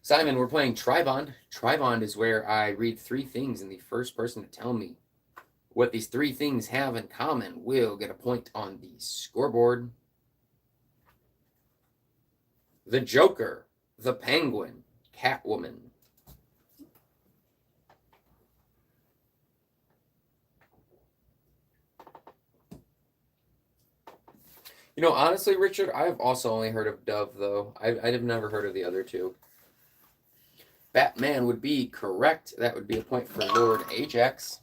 Simon, we're playing Tribond. Tribond is where I read 3 things, and the first person to tell me what these 3 things have in common will get a point on the scoreboard. The Joker, the Penguin, Catwoman. You know, honestly, Richard, I've also only heard of Dove, though. I've never heard of the other 2. Batman would be correct. That would be a point for Lord Ajax.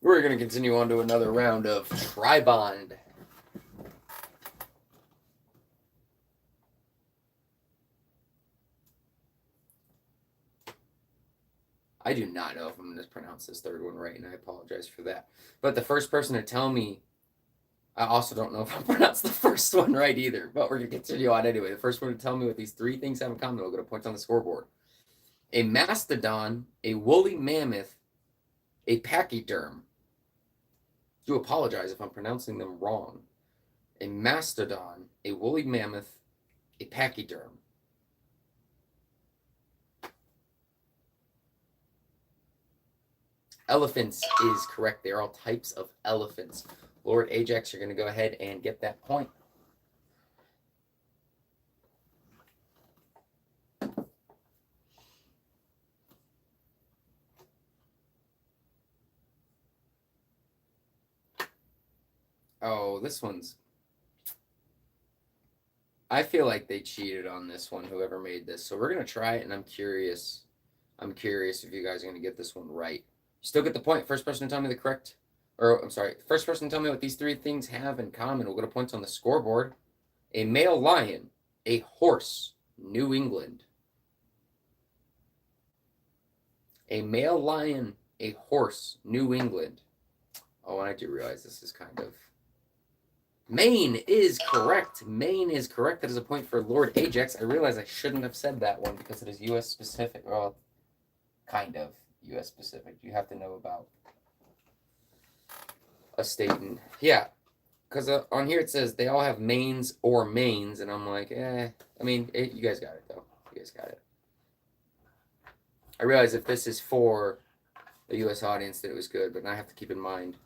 We're going to continue on to another round of Tribond. I do not know if I'm going to pronounce this third one right, and I apologize for that. But the first person to tell me, I also don't know if I'll pronounce the first one right either, but we're going to continue on anyway. The first one to tell me what these 3 things have in common, we'll get a point on the scoreboard. A mastodon, a woolly mammoth, a pachyderm. I do apologize if I'm pronouncing them wrong. A mastodon, a woolly mammoth, a pachyderm. Elephants is correct. They are all types of elephants. Lord Ajax, you're going to go ahead and get that point. Oh, this one's... I feel like they cheated on this one, whoever made this. So we're going to try it, and I'm curious. I'm curious if you guys are going to get this one right. You still get the point. First person to tell me the correct... Or, I'm sorry. First person to tell me what these 3 things have in common. We'll get a point on the scoreboard. A male lion. A horse. New England. A male lion. A horse. New England. Oh, and I do realize this is kind of... Maine is correct. Maine is correct. That is a point for Lord Ajax. I realize I shouldn't have said that one because it is U.S. specific. Well, kind of U.S. specific. You have to know about a state. And yeah, because on here it says they all have mains or mains, and I'm like, I mean, you guys got it, though. You guys got it. I realize if this is for the U.S. audience that it was good, but I have to keep in mind.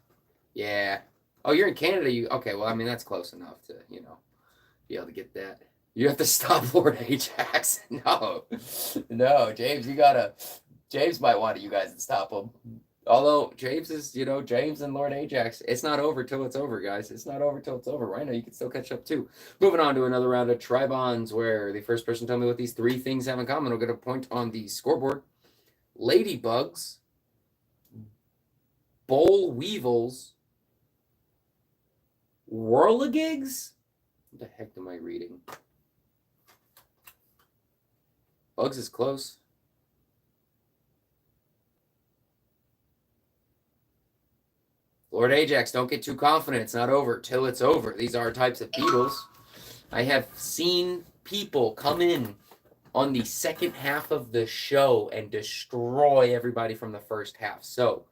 Yeah. Oh, you're in Canada. Okay, well, I mean, that's close enough to, be able to get that. You have to stop Lord Ajax. No, James, James might want you guys to stop him. Although James is, James and Lord Ajax, it's not over till it's over, guys. It's not over till it's over. I know you can still catch up too. Moving on to another round of Tribonds, where the first person to tell me what these 3 things have in common will get a point on the scoreboard. Ladybugs, boll weevils, whirligigs? What the heck am I reading? Bugs is close. Lord Ajax, don't get too confident. It's not over till it's over. These are types of beetles. I have seen people come in on the second half of the show and destroy everybody from the first half. So,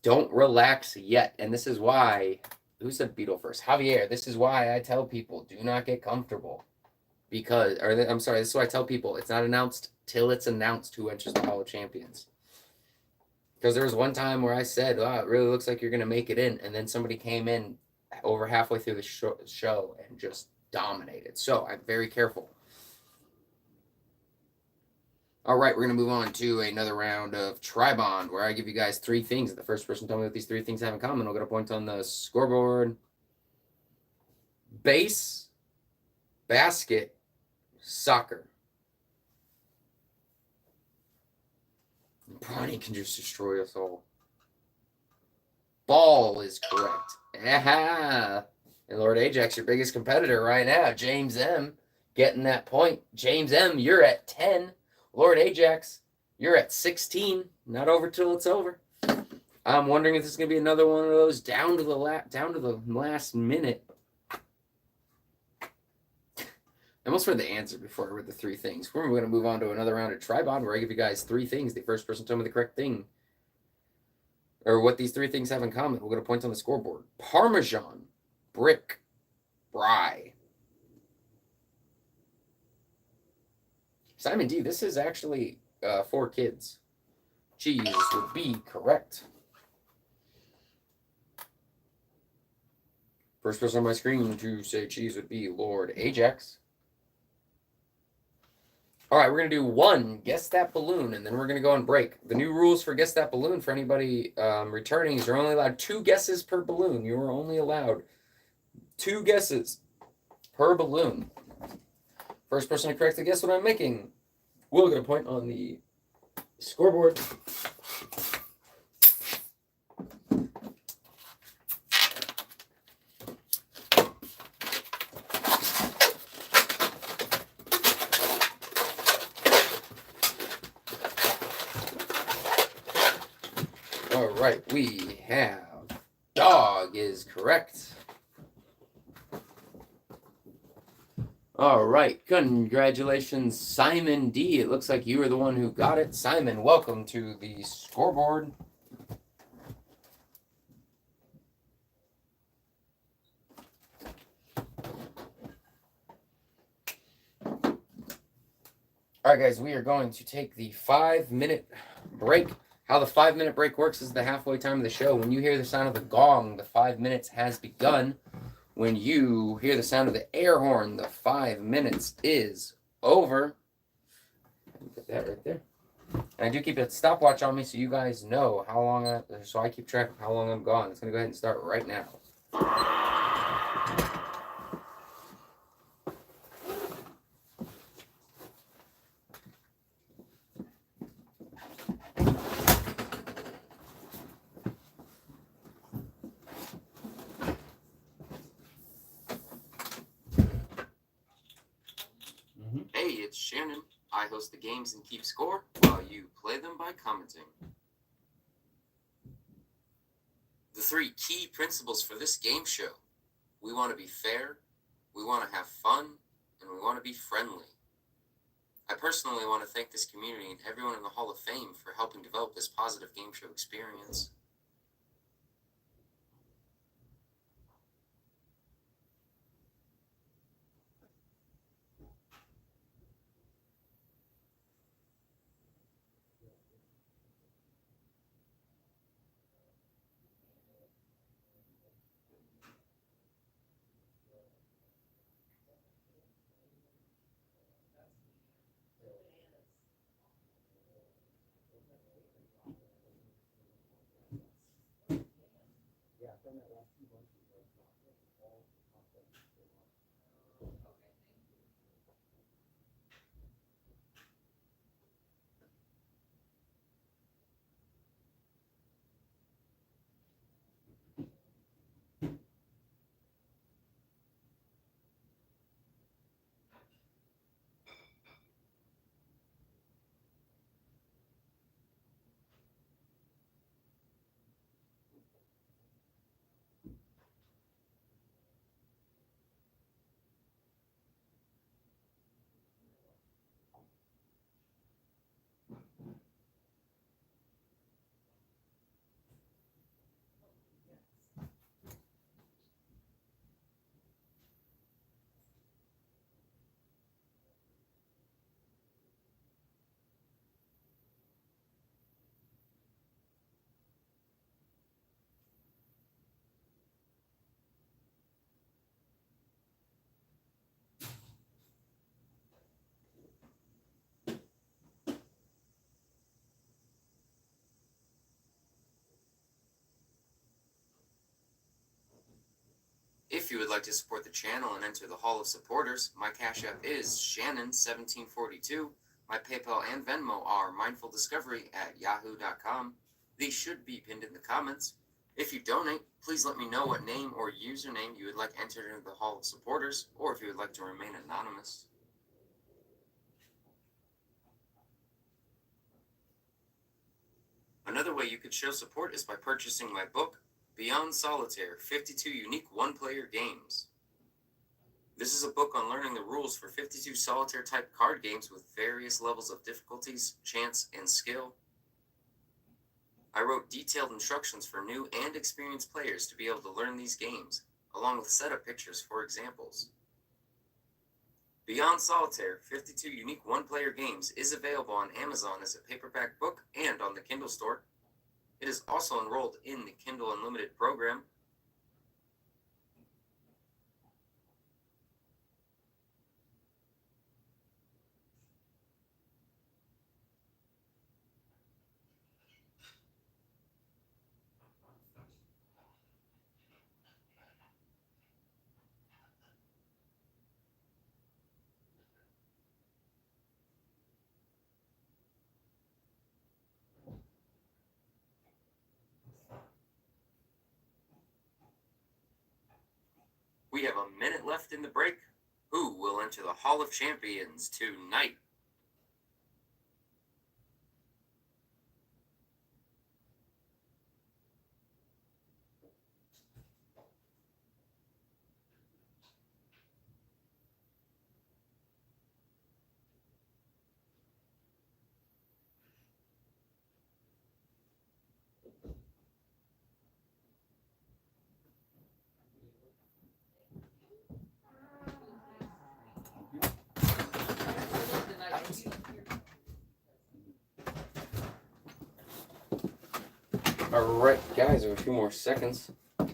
don't relax yet. And this is why... Who said beetle first? Javier. This is why I tell people, do not get comfortable. This is why I tell people, it's not announced till it's announced who enters the Hall of Champions. Because there was one time where I said, it really looks like you're going to make it in. And then somebody came in over halfway through the show and just dominated. So I'm very careful. All right, we're going to move on to another round of Tribond, where I give you guys 3 things. The first person to tell me what these 3 things have in common will get a point on the scoreboard. Base, basket, soccer. Bronny can just destroy us all. Ball is correct. Aha! And Lord Ajax, your biggest competitor right now, James M, getting that point. James M, you're at 10. Lord Ajax, you're at 16. Not over till it's over. I'm wondering if this is going to be another one of those down to the last minute almost read the answer before I read the three things. We're going to move on to another round of Tribond where I give you guys three things. The first person to tell me the correct thing, or what these three things have in common, we'll get a point on the scoreboard. Parmesan, brick, brie. Simon D, this is actually for kids. Cheese would be correct. First person on my screen to say cheese would be Lord Ajax. All right, we're going to do one Guess That Balloon, and then we're going to go on break. The new rules for Guess That Balloon for anybody returning is you're only allowed 2 guesses per balloon. You are only allowed 2 guesses per balloon. First person to correctly guess what I'm making will get a point on the scoreboard. All right, we have dog is correct. All right, congratulations, Simon D. It looks like you were the one who got it. Simon, welcome to the scoreboard. All right, guys, we are going to take the 5-minute break. How the 5-minute break works is the halfway time of the show. When you hear the sound of the gong, the 5 minutes has begun. When you hear the sound of the air horn, the 5 minutes is over. Put that right there. And I do keep a stopwatch on me so you guys know how long so I keep track of how long I'm gone. It's going to go ahead and start right now. Hey, it's Shannon. I host the games and keep score while you play them by commenting. The 3 key principles for this game show. We want to be fair, we want to have fun, and we want to be friendly. I personally want to thank this community and everyone in the Hall of Fame for helping develop this positive game show experience. If you would like to support the channel and enter the Hall of Supporters, my Cash App is Shannon1742. My PayPal and Venmo are mindfuldiscovery@yahoo.com. These should be pinned in the comments. If you donate, please let me know what name or username you would like entered into the Hall of Supporters, or if you would like to remain anonymous. Another way you could show support is by purchasing my book, Beyond Solitaire, 52 Unique One-Player Games. This is a book on learning the rules for 52 solitaire-type card games with various levels of difficulties, chance, and skill. I wrote detailed instructions for new and experienced players to be able to learn these games, along with setup pictures for examples. Beyond Solitaire, 52 unique one-player games is available on Amazon as a paperback book and on the Kindle store. It is also enrolled in the Kindle Unlimited program. We have a minute left in the break. Who will enter the Hall of Champions tonight? Alright, guys, we have a few more seconds. I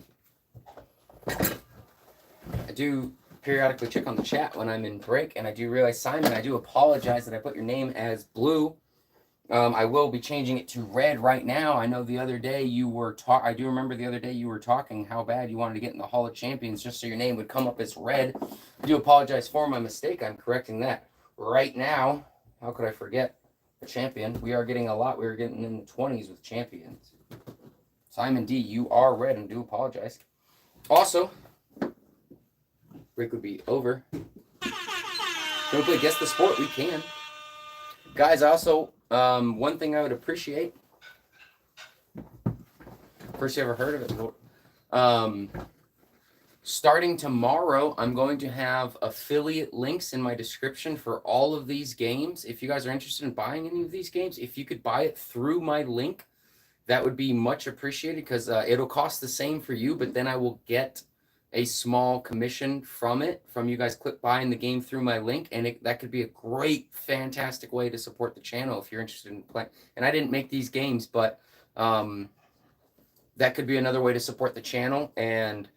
do periodically check on the chat when I'm in break, and I do realize, Simon, I do apologize that I put your name as blue. I will be changing it to red right now. I know the other day you were I do remember the other day you were talking how bad you wanted to get in the Hall of Champions just so your name would come up as red. I do apologize for my mistake. I'm correcting that right now. How could I forget a champion? We are getting a lot. We were getting in the 20s with champions. Simon D, you are red, and do apologize. Also, break would be over. Can we play Guess the Sport? We can. Guys, also, one thing I would appreciate. First you ever heard of it? Starting tomorrow, I'm going to have affiliate links in my description for all of these games. If you guys are interested in buying any of these games, if you could buy it through my link, that would be much appreciated, because it'll cost the same for you, but then I will get a small commission from it, from you guys buying the game through my link, and that could be a great, fantastic way to support the channel if you're interested in playing. And I didn't make these games, but that could be another way to support the channel. And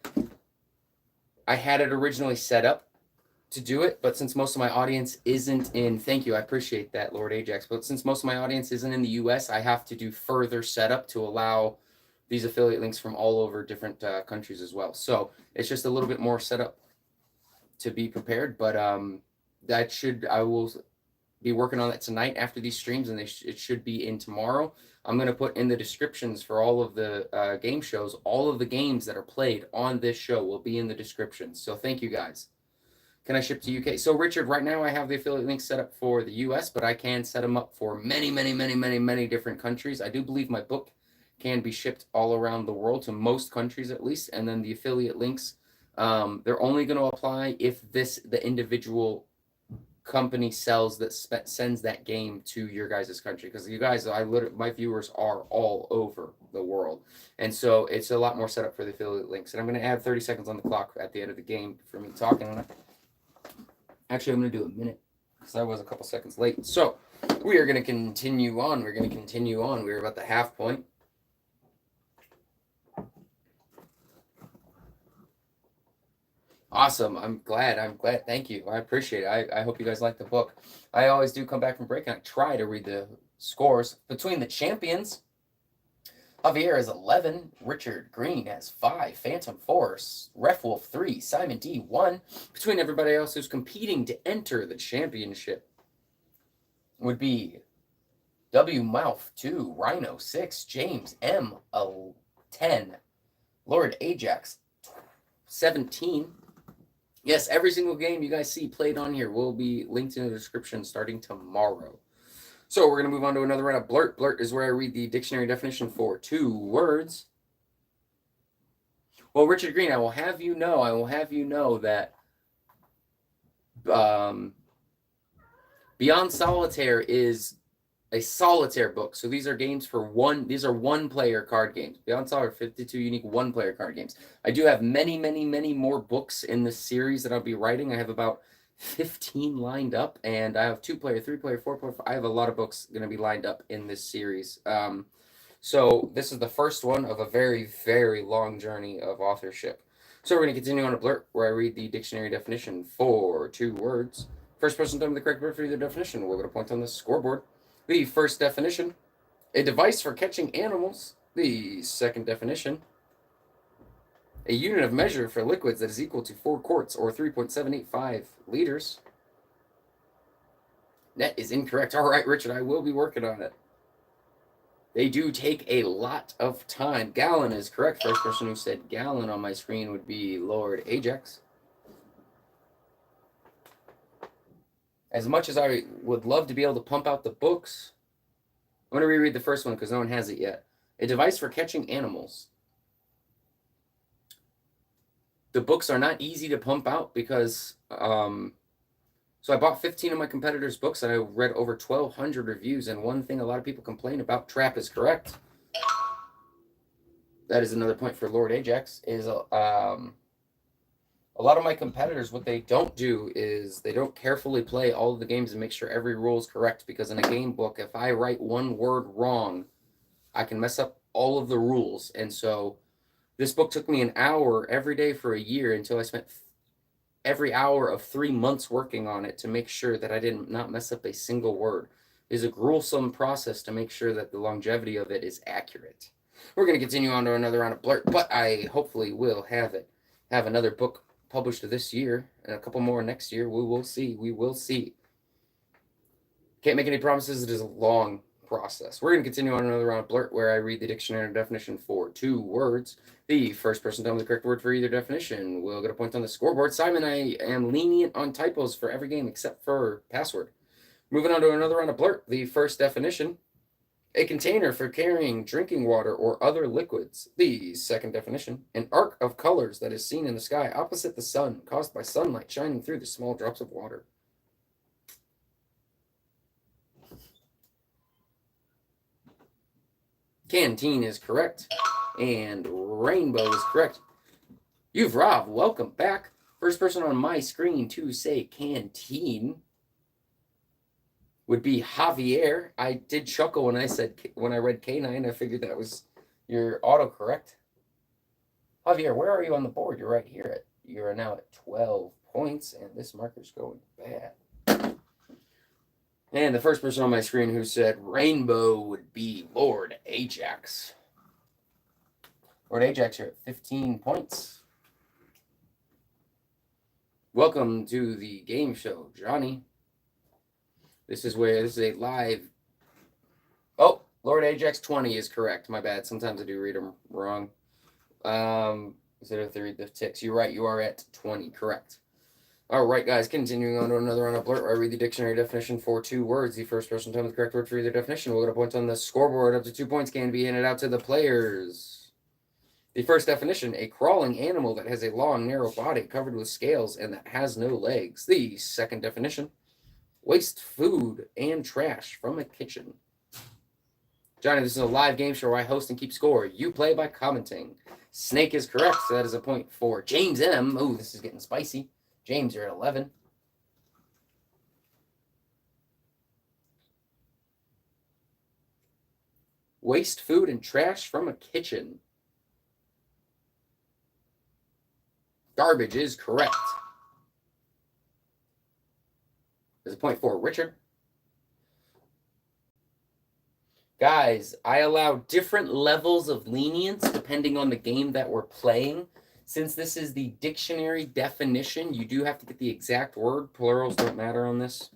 I had it originally set up to do it, but since most of my audience isn't in, thank you, I appreciate that, Lord Ajax, but since most of my audience isn't in the US, I have to do further setup to allow these affiliate links from all over different countries as well. So it's just a little bit more setup to be prepared, but I will be working on that tonight after these streams, and it should be in tomorrow. I'm going to put in the descriptions for all of the game shows, all of the games that are played on this show will be in the descriptions. So thank you guys. Can I ship to UK? So Richard, right now I have the affiliate links set up for the US, but I can set them up for many, many, many, many, many different countries. I do believe my book can be shipped all around the world, to most countries at least. And then the affiliate links, they're only going to apply if the individual company sends that game to your guys' country, because you guys, my viewers are all over the world, and so it's a lot more set up for the affiliate links. And I'm going to add 30 seconds on the clock at the end of the game for me talking. Actually, I'm going to do a minute because I was a couple seconds late. So we are going to continue on. We're about the half point. Awesome. I'm glad. Thank you. I appreciate it. I hope you guys like the book. I always do come back from break and I try to read the scores between the champions. Javier has 11. Richard Green has 5. Phantom Force. Ref Wolf 3. Simon D 1. Between everybody else who's competing to enter the championship would be W Mouth 2. Rhino 6. James M 10. Lord Ajax 17. Yes, every single game you guys see played on here will be linked in the description starting tomorrow. So we're going to move on to another round of Blurt. Blurt is where I read the dictionary definition for 2 words. Well, Richard Green, I will have you know that Beyond Solitaire is a solitaire book. So these are games for one. These are one-player card games. Beyond Solitaire, 52 unique one-player card games. I do have many, many, many more books in this series that I'll be writing. I have about 15 lined up, and I have 2-player, 3-player, 4-player. I have a lot of books going to be lined up in this series. So this is the first one of a very, very long journey of authorship. So we're going to continue on a blurt where I read the dictionary definition for 2 words. First person to tell me the correct word for either definition will get a point on the scoreboard. The first definition, a device for catching animals. The second definition, a unit of measure for liquids that is equal to 4 quarts or 3.785 liters. That is incorrect. All right, Richard, I will be working on it. They do take a lot of time. Gallon is correct. First person who said gallon on my screen would be Lord Ajax. As much as I would love to be able to pump out the books, I'm going to reread the first one because no one has it yet. A device for catching animals. The books are not easy to pump out because, so I bought 15 of my competitors' books and I read over 1,200 reviews. And one thing a lot of people complain about, Trap is correct. That is another point for Lord Ajax, is a lot of my competitors, what they don't do is they don't carefully play all of the games and make sure every rule is correct. Because in a game book, if I write one word wrong, I can mess up all of the rules. And so this book took me an hour every day for a year until I spent every hour of 3 months working on it to make sure that I did not mess up a single word. It is a gruesome process to make sure that the longevity of it is accurate. We're going to continue on to another round of blurt, but I hopefully will have another book published this year and a couple more next year. We will see. We will see. Can't make any promises. It is a long process. We're going to continue on another round of blurt where I read the dictionary definition for 2 words. The first person to tell me the correct word for either definition will get a point on the scoreboard. Simon, I am lenient on typos for every game except for password. Moving on to another round of blurt. The first definition, a container for carrying drinking water or other liquids. The second definition, an arc of colors that is seen in the sky opposite the sun, caused by sunlight shining through the small drops of water. Canteen is correct, and rainbow is correct. You've Rob, welcome back. First person on my screen to say canteen would be Javier. I did chuckle when I read K9. I figured that was your autocorrect. Javier, where are you on the board? You're right here. You are now at 12 points, and this marker's going bad. And the first person on my screen who said rainbow would be Lord Ajax. Lord Ajax, you're at 15 points. Welcome to the game show, Johnny. This is a live. Oh, Lord Ajax 20 is correct. My bad. Sometimes I do read them wrong. Instead of the ticks. You're right. You are at 20. Correct. All right, guys. Continuing on to another round of blurt where I read the dictionary definition for 2 words. The first person to tell me the correct word for either definition will get a point on the scoreboard. Up to 2 points can be handed out to the players. The first definition, a crawling animal that has a long, narrow body covered with scales and that has no legs. The second definition, waste food and trash from a kitchen. Johnny, this is a live game show where I host and keep score. You play by commenting. Snake is correct, so that is a point for James M. Oh, this is getting spicy. James, you're at 11. Waste food and trash from a kitchen. Garbage is correct. There's a point for Richard. Guys, I allow different levels of lenience depending on the game that we're playing. Since this is the dictionary definition, you do have to get the exact word. Plurals don't matter on this.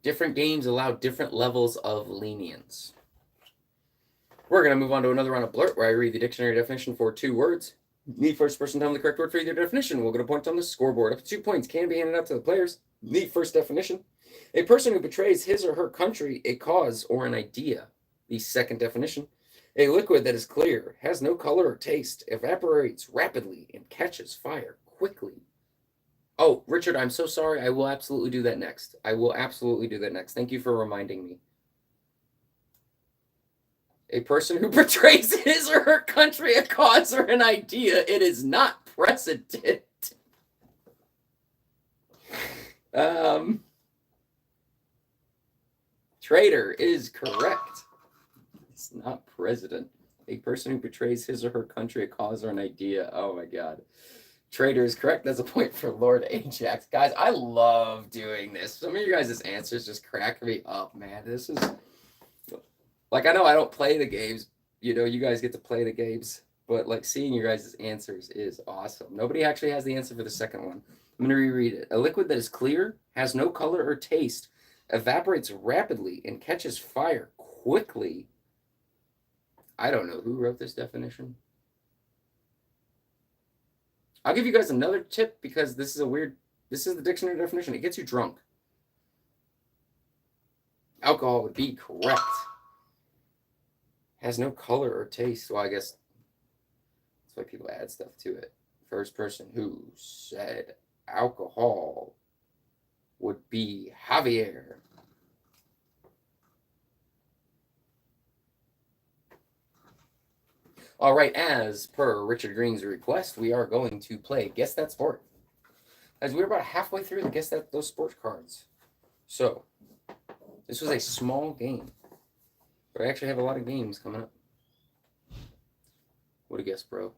Different games allow different levels of lenience. We're going to move on to another round of blurt where I read the dictionary definition for 2 words. The first person to tell me the correct word for either definition will get a point on the scoreboard. Up to 2 points can be handed out to the players. The first definition, a person who betrays his or her country, a cause, or an idea. The second definition, a liquid that is clear, has no color or taste, evaporates rapidly, and catches fire quickly. quickly. Oh, Richard, I'm so sorry. I will absolutely do that next. I will absolutely do that next. Thank you for reminding me. A person who betrays his or her country, a cause, or an idea. It is not precedent. Traitor is correct. It's not president. A person who betrays his or her country, a cause, or an idea. Oh my God. Traitor is correct. That's a point for Lord Ajax. Guys, I love doing this. Some of you guys' answers just crack me up, man. This is... Like, I know I don't play the games. You know, you guys get to play the games. But, like, seeing your guys' answers is awesome. Nobody actually has the answer for the second one. I'm going to reread it. A liquid that is clear, has no color or taste, evaporates rapidly, and catches fire quickly. I don't know. Who wrote this definition? I'll give you guys another tip because this is a weird... This is the dictionary definition. It gets you drunk. Alcohol would be correct. Has no color or taste. Well, I guess that's why people add stuff to it. First person who said alcohol would be Javier. All right, as per Richard Green's request, we are going to play Guess That Sport. As we're about halfway through the Guess That Those Sports cards. So, this was a small game. But I actually have a lot of games coming up. What a guess, bro.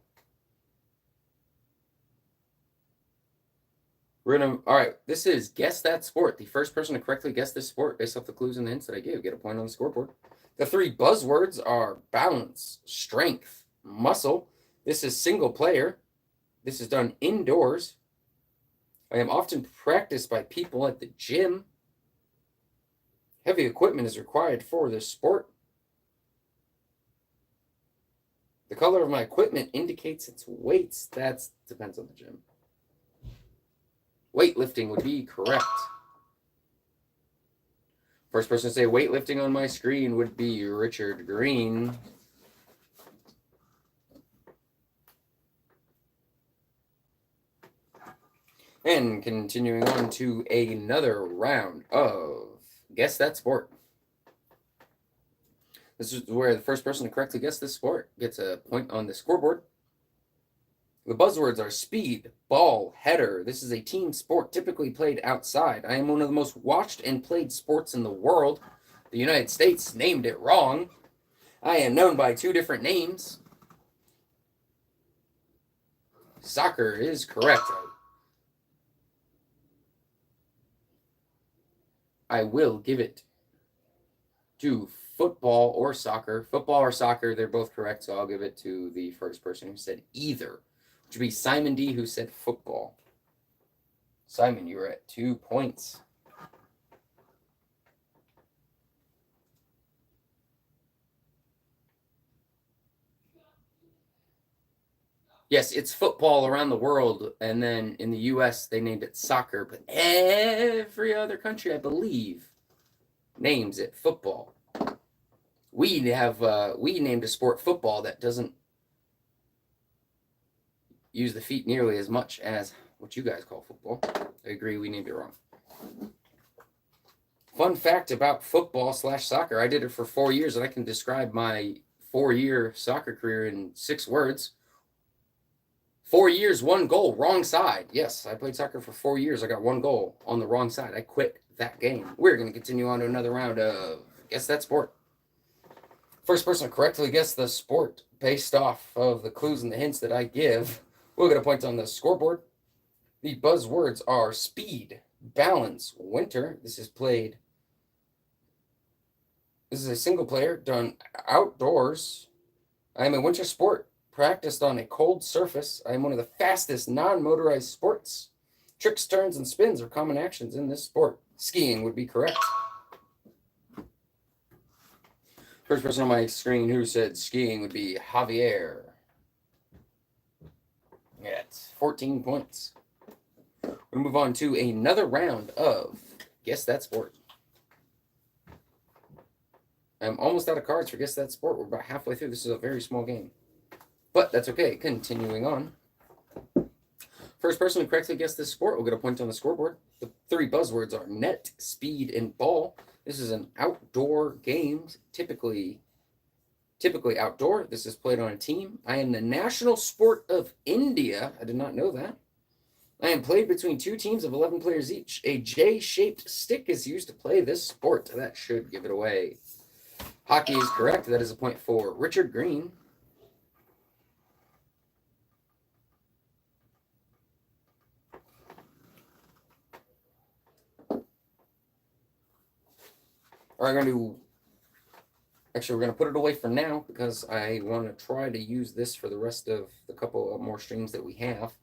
We're gonna... All right, this is Guess That Sport. The first person to correctly guess this sport based off the clues and the hints that I gave get a point on the scoreboard. The three buzzwords are balance, strength, muscle. This is single player. This is done indoors. I am often practiced by people at the gym. Heavy equipment is required for this sport. The color of my equipment indicates its weights. That depends on the gym. Weightlifting would be correct. First person to say weightlifting on my screen would be Richard Green. And continuing on to another round of Guess That Sport. This is where the first person to correctly guess this sport gets a point on the scoreboard. The buzzwords are speed, ball, header. This is a team sport typically played outside. I am one of the most watched and played sports in the world. The United States named it wrong. I am known by two different names. Soccer is correct. I will give it to football or soccer. Football or soccer, they're both correct, so I'll give it to the first person who said either, which would be Simon D, who said football. Simon, you are at 2 points. Yes, it's football around the world, and then in the U.S. they named it soccer, but every other country, I believe, names it football. We named a sport football that doesn't use the feet nearly as much as what you guys call football. I agree, we named it wrong. Fun fact about football/soccer, I did it for 4 years, and I can describe my 4-year soccer career in 6 words. 4 years, 1 goal, wrong side. Yes, I played soccer for 4 years. I got 1 goal on the wrong side. I quit that game. We're going to continue on to another round of Guess That Sport. First person to correctly guess the sport based off of the clues and the hints that I give will get a point on the scoreboard. The buzzwords are speed, balance, winter. This is a single player done outdoors. I am a winter sport practiced on a cold surface. I am one of the fastest non-motorized sports. Tricks, turns, and spins are common actions in this sport. Skiing would be correct. First person on my screen who said skiing would be Javier. Yeah, it's 14 points. We'll move on to another round of Guess That Sport. I'm almost out of cards for Guess That Sport. We're about halfway through. This is a very small game. But that's okay. Continuing on. First person who correctly guessed this sport will get a point on the scoreboard. The 3 buzzwords are net, speed, and ball. This is an outdoor game, typically outdoor. This is played on a team. I am the national sport of India. I did not know that. I am played between 2 teams of 11 players each. A J-shaped stick is used to play this sport. That should give it away. Hockey is correct. That is a point for Richard Green. All right, we're going to put it away for now because I want to try to use this for the rest of the couple of more streams that we have.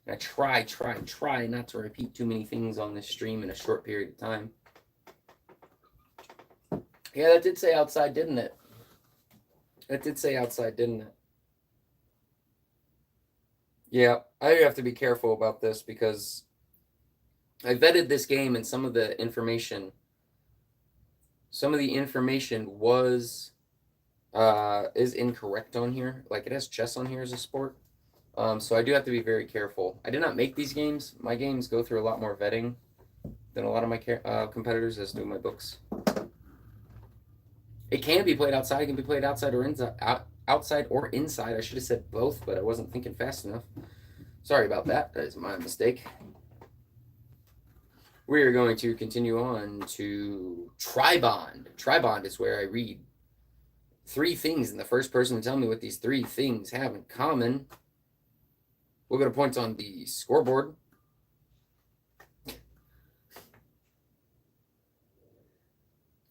And I try not to repeat too many things on this stream in a short period of time. Yeah, that did say outside, didn't it? That did say outside, didn't it? Yeah, I have to be careful about this because I vetted this game and some of the information was is incorrect on here. Like it has chess on here as a sport. So I do have to be very careful. I did not make these games. My games go through a lot more vetting than a lot of my competitors, as do my books. It can be played outside. It can be played outside or inside. Outside or inside. I should have said both, but I wasn't thinking fast enough. Sorry about that. That is my mistake. We are going to continue on to Tribond. Tribond is where I read 3 things, and the first person to tell me what these 3 things have in common will get a point on the scoreboard.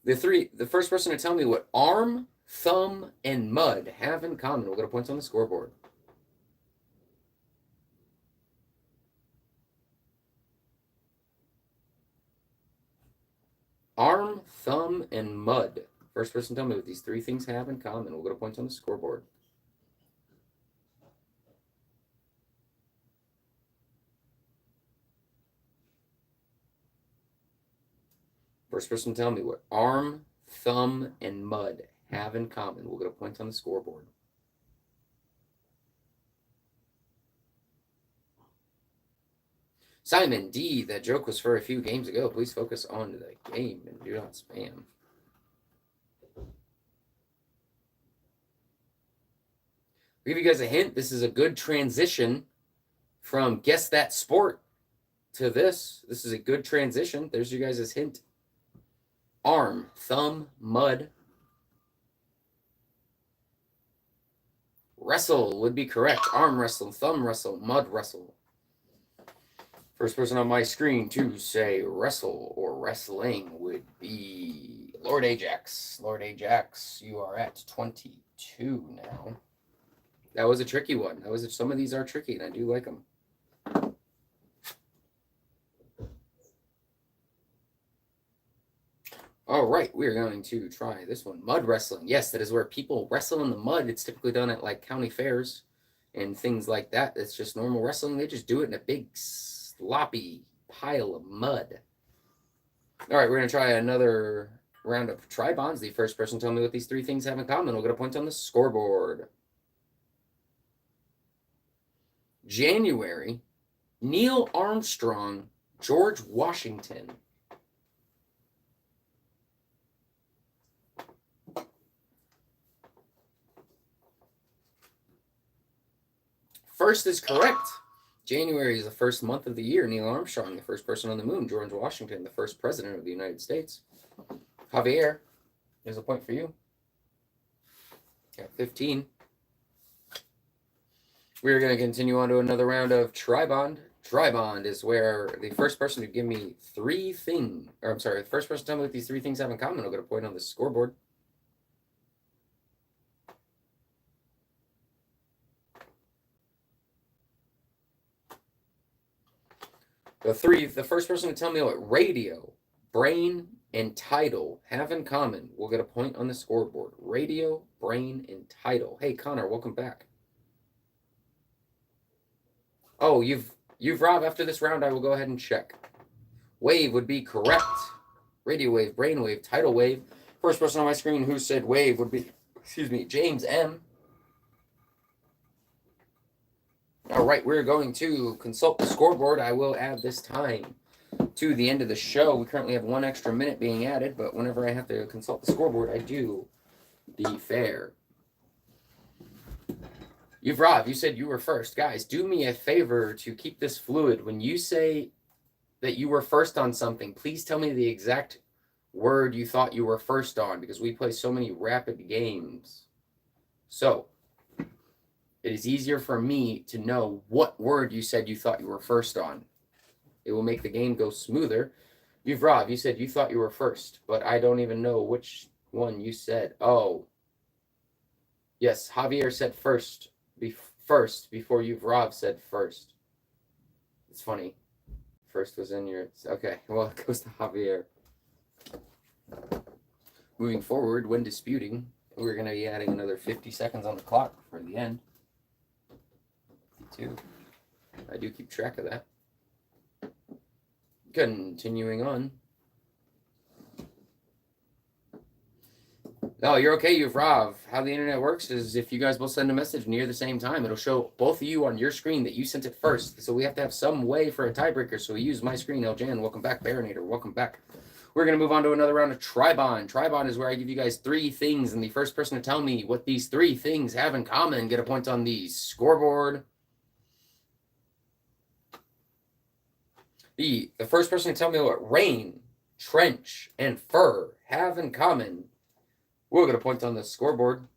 The first person to tell me what arm, thumb, and mud have in common will get a point on the scoreboard. Arm, thumb, and mud. First person to tell me what these 3 things have in common will get a point on the scoreboard. First person to tell me what arm, thumb, and mud have in common will get a point on the scoreboard. Simon D, that joke was for a few games ago. Please focus on the game and do not spam. I'll give you guys a hint. This is a good transition from Guess That Sport to this. This is a good transition. There's you guys' hint. Arm, thumb, mud. Wrestle would be correct. Arm wrestle, thumb wrestle, mud wrestle. First person on my screen to say wrestle or wrestling would be Lord Ajax. Lord Ajax, you are at 22 now. That was a tricky one. Some of these are tricky, and I do like them. All right, we are going to try this one. Mud wrestling. Yes, that is where people wrestle in the mud. It's typically done at like county fairs and things like that. It's just normal wrestling. They just do it in a big sloppy pile of mud. All right, we're going to try another round of Tribonds. The first person to tell me what these 3 things have in common will get a point on the scoreboard. January, Neil Armstrong, George Washington. First is correct. January is the first month of the year. Neil Armstrong, the first person on the moon. George Washington, the first president of the United States. Javier, there's a point for you. Got 15. We're going to continue on to another round of Tribond. Tribond is where the first person to give me 3 things, the first person to tell me what these 3 things have in common will get a point on the scoreboard. The first person to tell me what radio, brain, and title have in common will get a point on the scoreboard. Radio, brain, and title. Hey, Connor, welcome back. Oh, you've Rob, after this round, I will go ahead and check. Wave would be correct. Radio wave, brain wave, tidal wave. First person on my screen who said wave would be, James M. All right, we're going to consult the scoreboard. I will add this time to the end of the show. We currently have 1 extra minute being added, but whenever I have to consult the scoreboard, I do the fair. Rob, you said you were first. Guys, do me a favor to keep this fluid. When you say that you were first on something, please tell me the exact word you thought you were first on, because we play so many rapid games. So, it is easier for me to know what word you said you thought you were first on. It will make the game go smoother. Rob, you said you thought you were first, but I don't even know which one you said. Oh. Yes, Javier said first before Rob said first. It's funny. First was in your... Okay, well, it goes to Javier. Moving forward, when disputing, we're going to be adding another 50 seconds on the clock for the end. 52. I do keep track of that. Continuing on. No, you're okay, Rob. How the internet works is if you guys both send a message near the same time, it'll show both of you on your screen that you sent it first. So we have to have some way for a tiebreaker. So we use my screen. Eljan, welcome back. Baronator, welcome back. We're going to move on to another round of Tribond. Tribond is where I give you guys 3 things, and the first person to tell me what these 3 things have in common get a point on the scoreboard. The first person to tell me what rain, trench, and fur have in common will get a point on the scoreboard.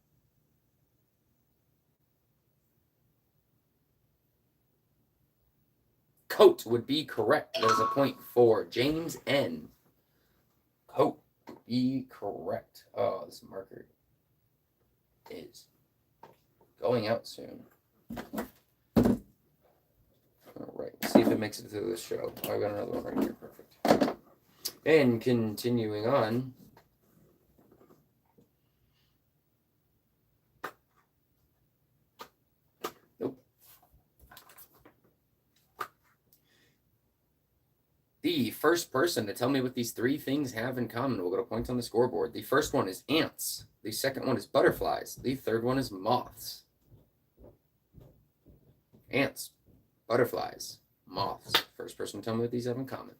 Coat would be correct. That is a point for James N. Coat would be correct. Oh, this marker is going out soon. All right, let's see if it makes it through this show. Oh, I got another one right here. Perfect. And continuing on. The first person to tell me what these 3 things have in common will get a point on the scoreboard. The first one is ants. The second one is butterflies. The third one is moths. Ants, butterflies, moths. First person to tell me what these have in common.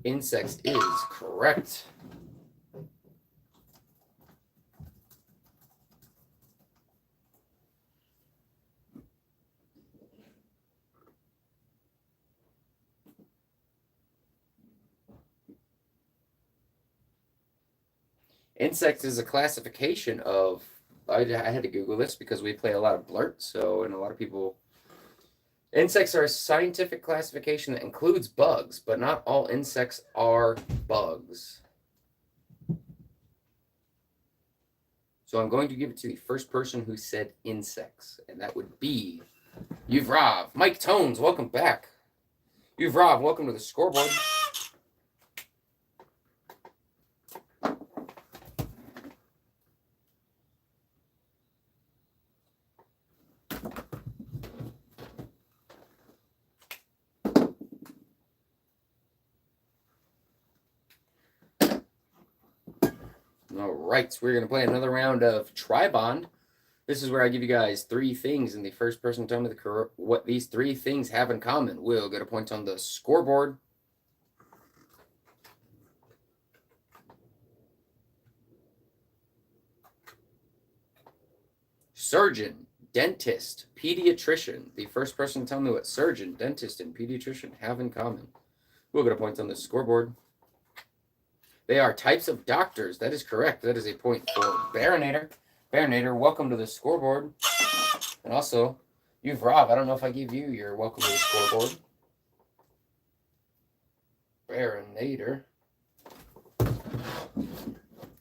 Insects is correct. Insects is a classification of, I had to Google this because we play a lot of Blurt, so, and a lot of people, insects are a scientific classification that includes bugs, but not all insects are bugs. So I'm going to give it to the first person who said insects, and that would be Rob. Mike Tones, welcome back. Rob, welcome to the scoreboard. All right, we're going to play another round of Tribond. This is where I give you guys 3 things, and the first person to tell me what these 3 things have in common will get a point on the scoreboard. Surgeon, dentist, pediatrician. The first person to tell me what surgeon, dentist, and pediatrician have in common will get a point on the scoreboard. They are types of doctors. That is correct. That is a point for Baronator. Baronator, welcome to the scoreboard. And also, Rob. I don't know if I give you your welcome to the scoreboard. Baronator.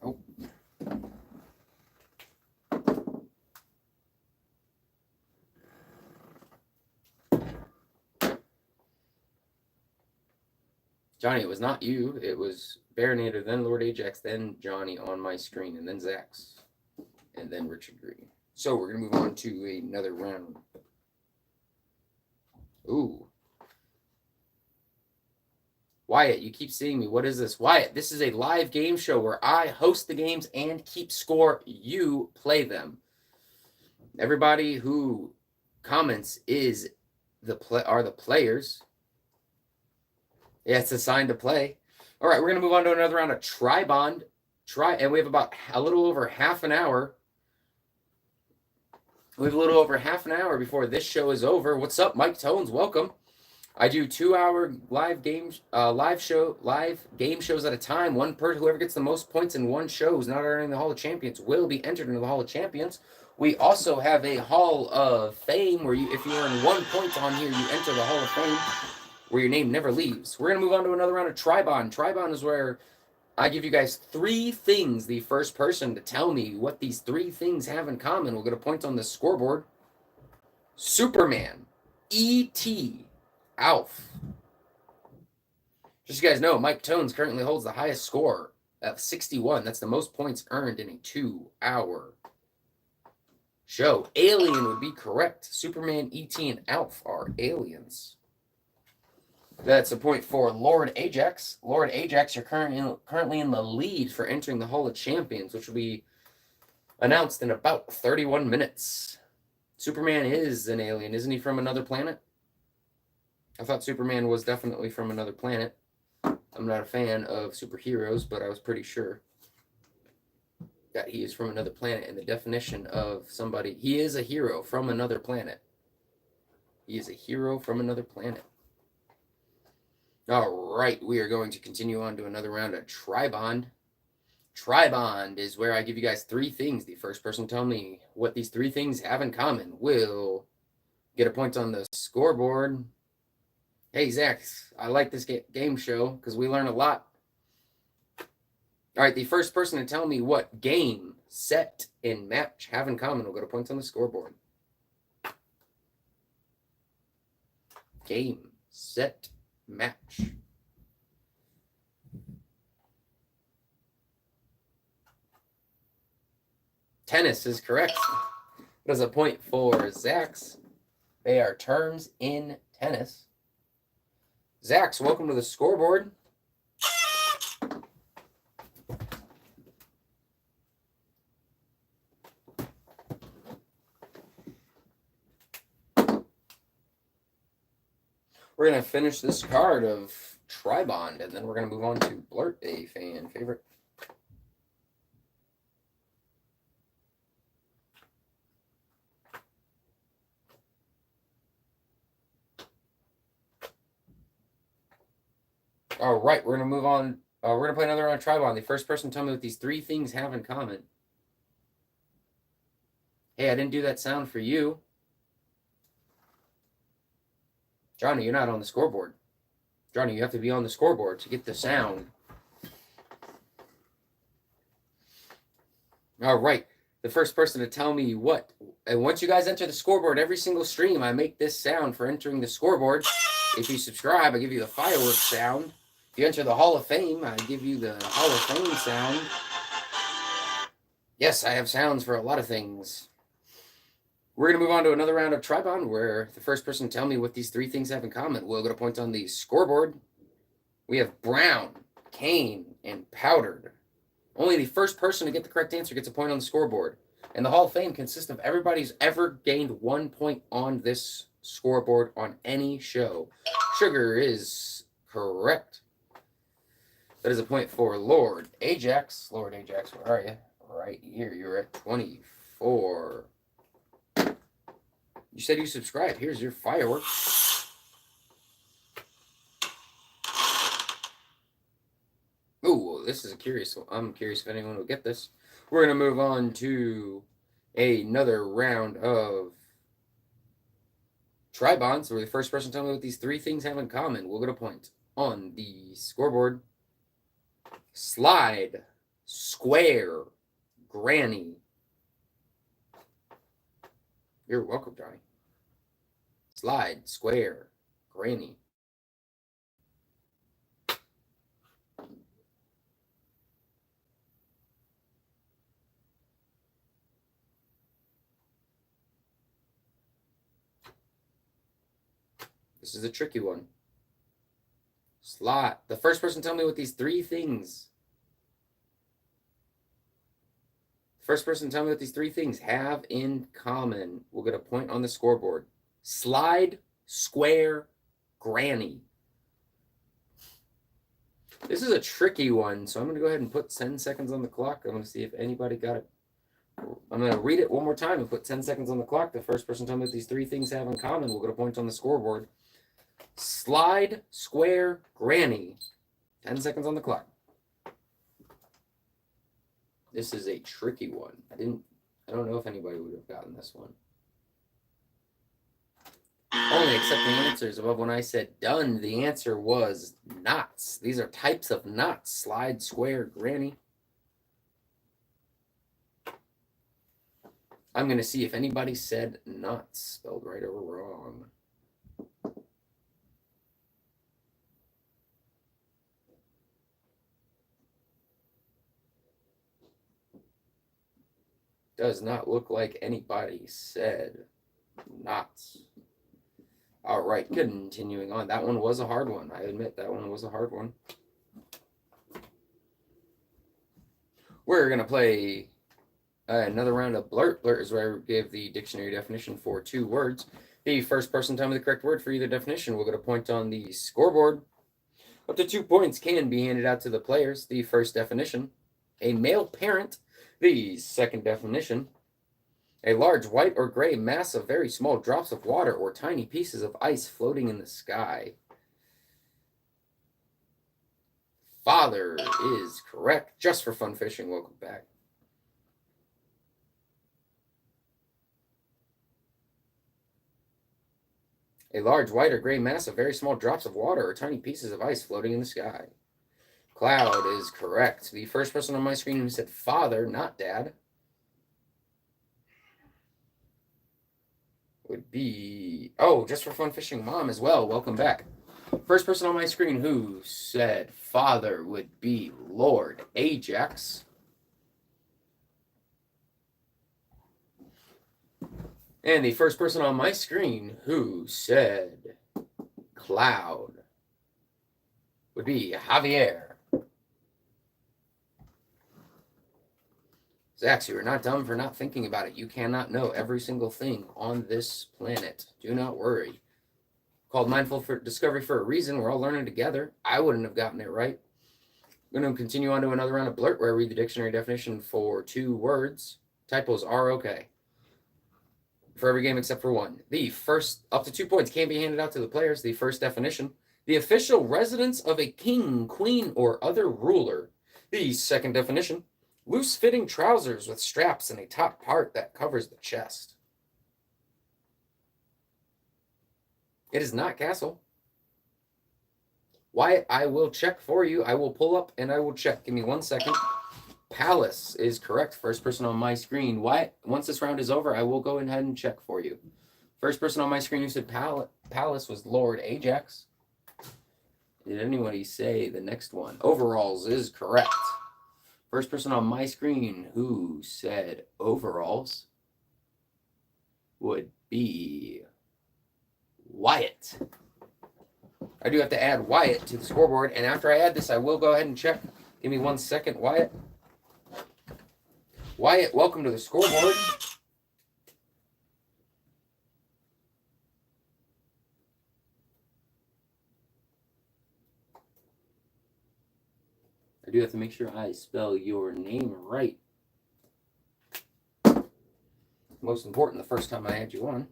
Oh. Johnny, it was not you. It was Baronator, then Lord Ajax, then Johnny on my screen, and then Zax, and then Richard Green. So we're going to move on to another round. Ooh. Wyatt, you keep seeing me. What is this? Wyatt, this is a live game show where I host the games and keep score. You play them. Everybody who comments are the players. Yeah, it's assigned to play. All right, we're going to move on to another round of Tri-Bond. And we have about a little over half an hour. We have a little over half an hour before this show is over. What's up, Mike Tones? Welcome. I do 2-hour live game shows at a time. Whoever gets the most points in one show who's not entering the Hall of Champions will be entered into the Hall of Champions. We also have a Hall of Fame where if you earn 1 point on here, you enter the Hall of Fame where your name never leaves. We're going to move on to another round of Tri-Bond. Tri-Bond is where I give you guys 3 things. The first person to tell me what these 3 things have in common will get a point on the scoreboard. Superman, E.T., Alf. Just so you guys know, Mike Tones currently holds the highest score of 61. That's the most points earned in a 2-hour show. Alien would be correct. Superman, E.T., and Alf are aliens. That's a point for Lord Ajax. Lord Ajax, you're currently in the lead for entering the Hall of Champions, which will be announced in about 31 minutes. Superman is an alien. Isn't he from another planet? I thought Superman was definitely from another planet. I'm not a fan of superheroes, but I was pretty sure that he is from another planet. And the definition of somebody, he is a hero from another planet. He is a hero from another planet. All right, we are going to continue on to another round of Tri-Bond. Tri-Bond is where I give you guys 3 things. The first person to tell me what these 3 things have in common will get a point on the scoreboard. Hey, Zach, I like this game show because we learn a lot. All right, the first person to tell me what game, set, and match have in common will get a point on the scoreboard. Game, set, match. Tennis is correct. That is a point for Zax. They are terms in tennis. Zax, welcome to the scoreboard. We're going to finish this card of Tri-Bond, and then we're going to move on to Blurt, a fan favorite. All right, we're going to move on. We're going to play another round of Tri-Bond. The first person to tell me what these 3 things have in common. Hey, I didn't do that sound for you. Johnny, you're not on the scoreboard. Johnny, you have to be on the scoreboard to get the sound. All right. The first person to tell me what. And once you guys enter the scoreboard, every single stream, I make this sound for entering the scoreboard. If you subscribe, I give you the fireworks sound. If you enter the Hall of Fame, I give you the Hall of Fame sound. Yes, I have sounds for a lot of things. We're going to move on to another round of Tri-Bond where the first person to tell me what these 3 things have in common will get a point on the scoreboard. We have brown, cane, and powdered. Only the first person to get the correct answer gets a point on the scoreboard. And the Hall of Fame consists of everybody who's ever gained 1 point on this scoreboard on any show. Sugar is correct. That is a point for Lord Ajax. Lord Ajax, where are you? Right here. You're at 24. You said you subscribed. Here's your fireworks. Ooh, this is a curious one. I'm curious if anyone will get this. We're going to move on to another round of Tri-Bonds, where the first person to tell me what these 3 things have in common will get a point on the scoreboard. Slide, square, granny. You're welcome, Johnny. Slide, square, granny. This is a tricky one. Slot. The first person tell me what these three things. First person tell me what these three things have in common. We'll get a point on the scoreboard. Slide, square, granny. This is a tricky one, so I'm going to go ahead and put 10 seconds on the clock. I'm going to see if anybody got it. I'm going to read it one more time and put 10 seconds on the clock. The first person tell me what these three things have in common. We'll get a point on the scoreboard. Slide, square, granny. 10 seconds on the clock. This is a tricky one. I don't know if anybody would have gotten this one. Only accepting answers above when I said done. The answer was knots. These are types of knots. Slide, square, granny. I'm going to see if anybody said knots, spelled right or wrong. Does not look like anybody said knots. All right, continuing on. That one was a hard one. I admit that one was a hard one. We're going to play another round of Blurt. Blurt is where I give the dictionary definition for 2 words. The first person to tell me the correct word for either definition will get a point on the scoreboard. Up to 2 points can be handed out to the players. The first definition, a male parent. The second definition, a large white or gray mass of very small drops of water or tiny pieces of ice floating in the sky. Father is correct. Just for fun fishing, welcome back. A large white or gray mass of very small drops of water or tiny pieces of ice floating in the sky. Cloud is correct. The first person on my screen who said father, not dad, would be, just for fun fishing, mom as well. Welcome back. First person on my screen who said father would be Lord Ajax. And the first person on my screen who said cloud would be Javier. Zax, you are not dumb for not thinking about it. You cannot know every single thing on this planet. Do not worry. Called Mindful for Discovery for a reason. We're all learning together. I wouldn't have gotten it right. I'm going to continue on to another round of Blurt where I read the dictionary definition for 2 words. Typos are okay. For every game except for 1. The first, up to 2 points, can be handed out to the players. The first definition, the official residence of a king, queen, or other ruler. The second definition, loose-fitting trousers with straps and a top part that covers the chest. It is not castle. Wyatt, I will check for you. I will pull up and I will check. Give me 1 second. Palace is correct. First person on my screen. Wyatt, once this round is over, I will go ahead and check for you. First person on my screen who said Palace was Lord Ajax. Did anybody say the next one? Overalls is correct. First person on my screen who said overalls would be Wyatt. I do have to add Wyatt to the scoreboard, and after I add this, I will go ahead and check. Give me 1 second, Wyatt. Wyatt, welcome to the scoreboard. I do have to make sure I spell your name right. Most important, the first time I had you on.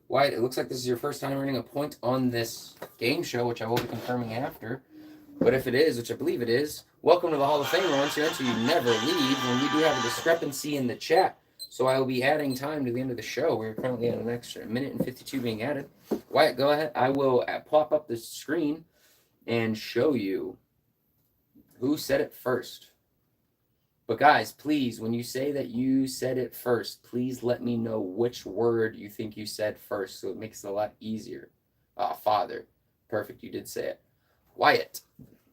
Wyatt, it looks like this is your first time earning a point on this game show, which I will be confirming after. But if it is, which I believe it is, welcome to the Hall of Fame. Once you enter, you never leave. And we do have a discrepancy in the chat, so I will be adding time to the end of the show. We're currently at an extra minute and 52 being added. Wyatt, go ahead. I will pop up the screen and show you who said it first. But guys, please, when you say that you said it first, please let me know which word you think you said first, so it makes it a lot easier. Father. Perfect, you did say it. Wyatt.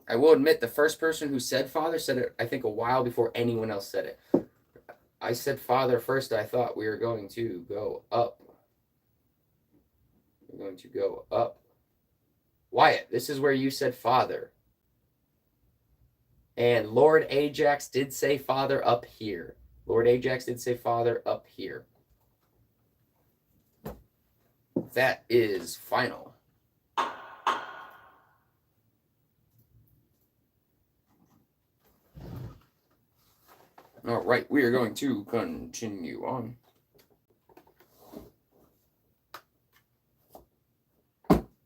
I will admit the first person who said father said it, I think, a while before anyone else said it. I said father first. I thought we were going to go up. We're going to go up. Wyatt, this is where you said father. And Lord Ajax did say father up here. Lord Ajax did say father up here. That is final. All right, we are going to continue on.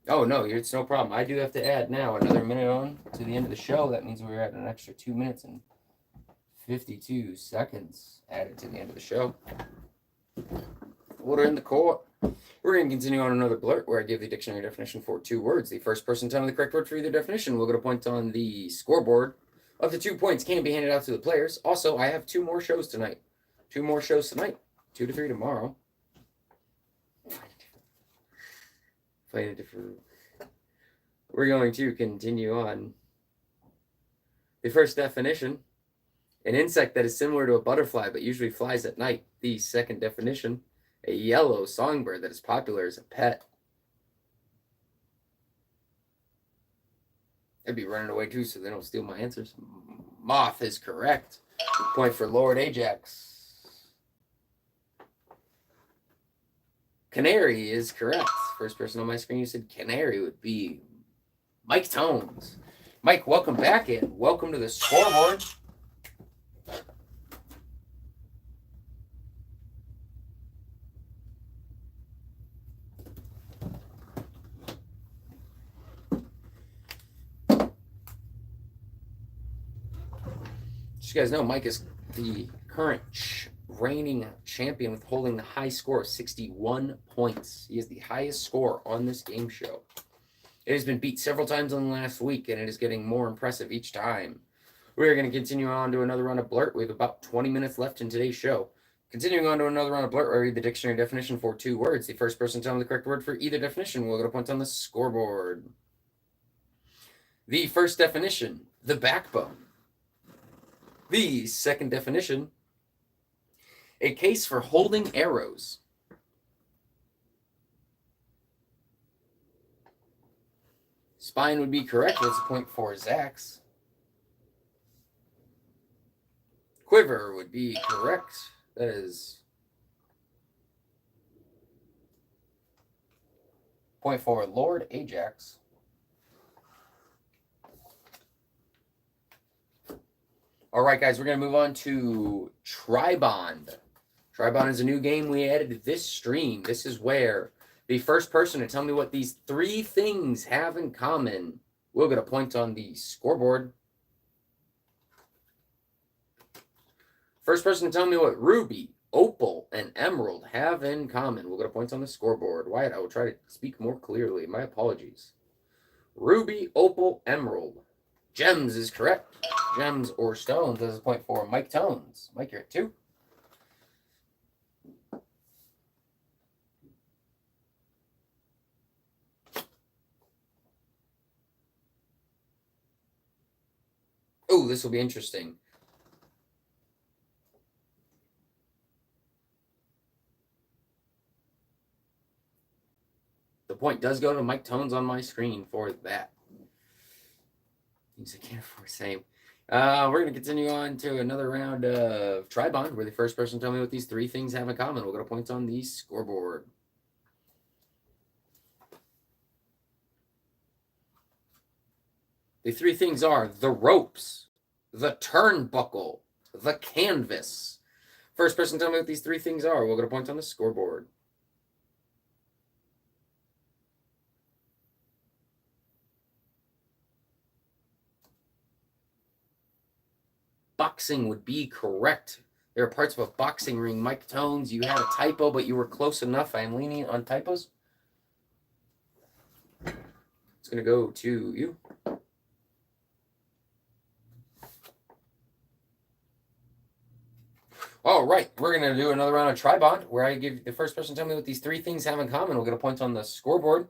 Oh, no, it's no problem. I do have to add now another minute on to the end of the show. That means we're at an extra 2 minutes and 52 seconds added to the end of the show. Order in the court. We're going to continue on another blurt where I give the dictionary definition for 2 words. The first person to tell me the correct word for either definition will get a point on the scoreboard. Up to 2 points can be handed out to the players. Also, I have 2 more shows tonight. 2 more shows tonight. 2 to 3 tomorrow. Playing a different. We're going to continue on. The first definition: an insect that is similar to a butterfly but usually flies at night. The second definition: a yellow songbird that is popular as a pet. I'd be running away too so they don't steal my answers. Moth is correct. Point for Lord Ajax. Canary is correct. First person on my screen who said canary would be Mike Tones. Mike, welcome back in. Welcome to the scoreboard. As you guys know, Mike is the current reigning champion with holding the high score of 61 points. He is the highest score on this game show. It has been beat several times in the last week, and it is getting more impressive each time. We are going to continue on to another round of blurt. We have about 20 minutes left in today's show. Continuing on to another round of blurt, where I read the dictionary definition for 2 words. The first person to tell me the correct word for either definition will get a point on the scoreboard. The first definition: the backbone. The second definition: a case for holding arrows. Spine would be correct. That's a point for Zax. Quiver would be correct. That is point for Lord Ajax. All right, guys, we're going to move on to Tribond. Tribond is a new game we added to this stream. This is where the first person to tell me what these 3 things have in common will get a point on the scoreboard. First person to tell me what ruby, opal, and emerald have in common will get a point on the scoreboard. Wyatt, I will try to speak more clearly. My apologies. Ruby, opal, emerald. Gems is correct. Gems or stones as a point for Mike Tones. Mike, you're at 2. Oh, this will be interesting. The point does go to Mike Tones on my screen for that. Things I can't afford saying. We're going to continue on to another round of Tribond, where the first person to tell me what these 3 things have in common will get a point on the scoreboard. The 3 things are the ropes, the turnbuckle, the canvas. First person to tell me what these 3 things are will get a point on the scoreboard. Boxing would be correct. There are parts of a boxing ring. Mike Tones, you had a typo, but you were close enough. I am leaning on typos. It's going to go to you. All right, we're going to do another round of Tribond, where I give the first person to tell me what these 3 things have in common. We'll get a point on the scoreboard.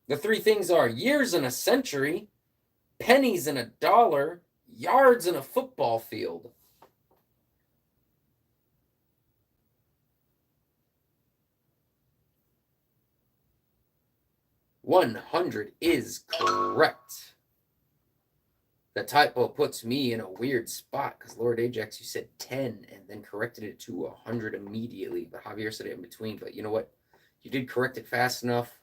The 3 things are years in a century, pennies in a dollar, yards in a football field. 100 is correct. The typo puts me in a weird spot because Lord Ajax, you said 10 and then corrected it to 100 immediately. But Javier said it in between. But you know what? You did correct it fast enough.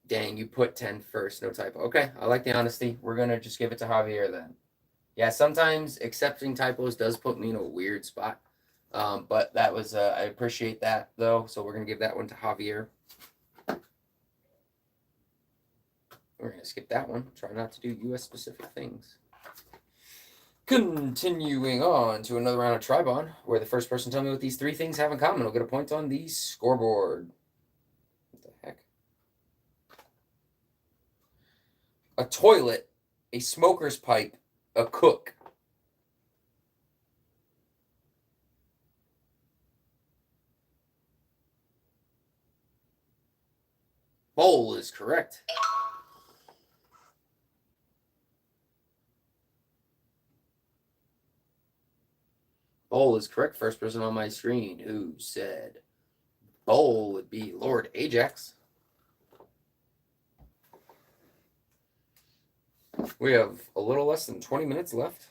Dang, you put 10 first. No typo. Okay, I like the honesty. We're going to just give it to Javier then. Yeah, sometimes accepting typos does put me in a weird spot. But that was, I appreciate that though. So we're going to give that one to Javier. We're going to skip that one. Try not to do U.S. specific things. Continuing on to another round of Tribon, where the first person to tell me what these three things have in common will get a point on the scoreboard. What the heck? A toilet, a smoker's pipe, a cook. Bowl is correct. Bowl is correct. First person on my screen who said bowl would be Lord Ajax. We have a little less than 20 minutes left.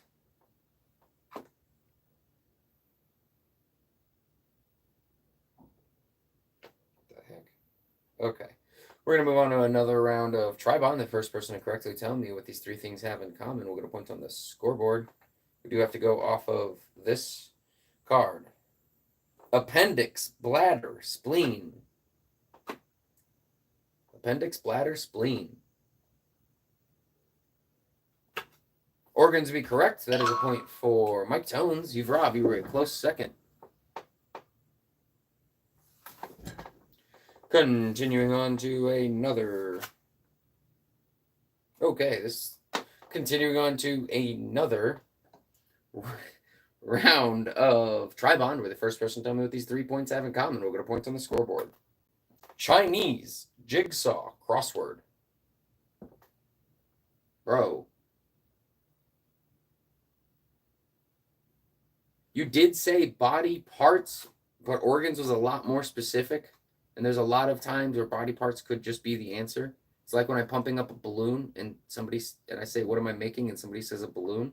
What the heck? Okay. We're going to move on to another round of Tribon. The first person to correctly tell me what these three things have in common will get a point on the scoreboard. We do have to go off of this card. Appendix, bladder, spleen. Appendix, bladder, spleen. Organs be correct. That is a point for Mike Tones. You were a close second. Continuing on to another. Okay, continuing on to another round of Tribon, where the first person to tell me what these 3 points have in common will get a point on the scoreboard. Chinese jigsaw crossword. Bro. You did say body parts, but organs was a lot more specific. And there's a lot of times where body parts could just be the answer. It's like when I'm pumping up a balloon and I say, what am I making? And somebody says a balloon.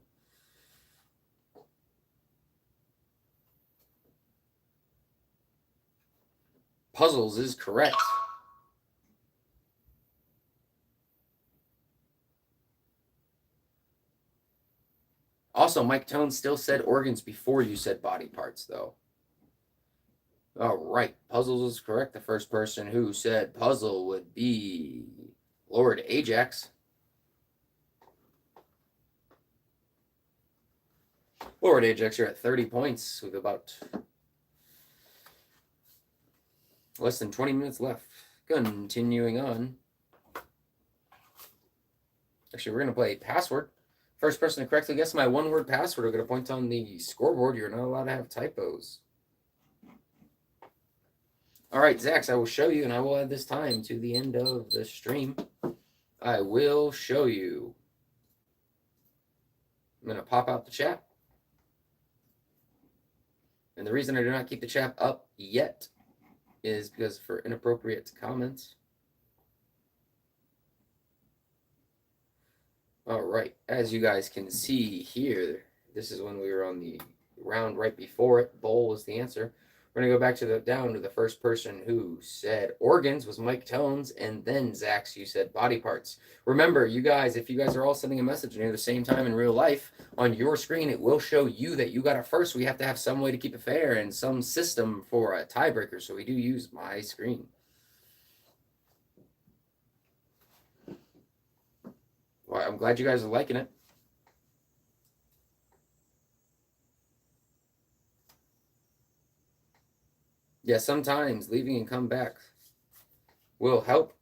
Puzzles is correct. Also, Mike Tone still said organs before you said body parts, though. All right, puzzles is correct. The first person who said puzzle would be Lord Ajax. Lord Ajax, you're at 30 points with about less than 20 minutes left. Continuing on. Actually, we're going to play password. First person to correctly guess my one-word password will get a point on the scoreboard. You're not allowed to have typos. All right, Zax, I will show you, and I will add this time to the end of the stream. I will show you. I'm going to pop out the chat. And the reason I do not keep the chat up yet is because for inappropriate comments. All right, as you guys can see here, this is when we were on the round right before it. Bowl was the answer. We're going to go back to down to the first person who said organs was Mike Tones, and then Zax, you said body parts. Remember, you guys, if you guys are all sending a message near the same time in real life, on your screen, it will show you that you got it first. We have to have some way to keep it fair and some system for a tiebreaker, so we do use my screen. Well, I'm glad you guys are liking it. Yeah, sometimes leaving and come back will help.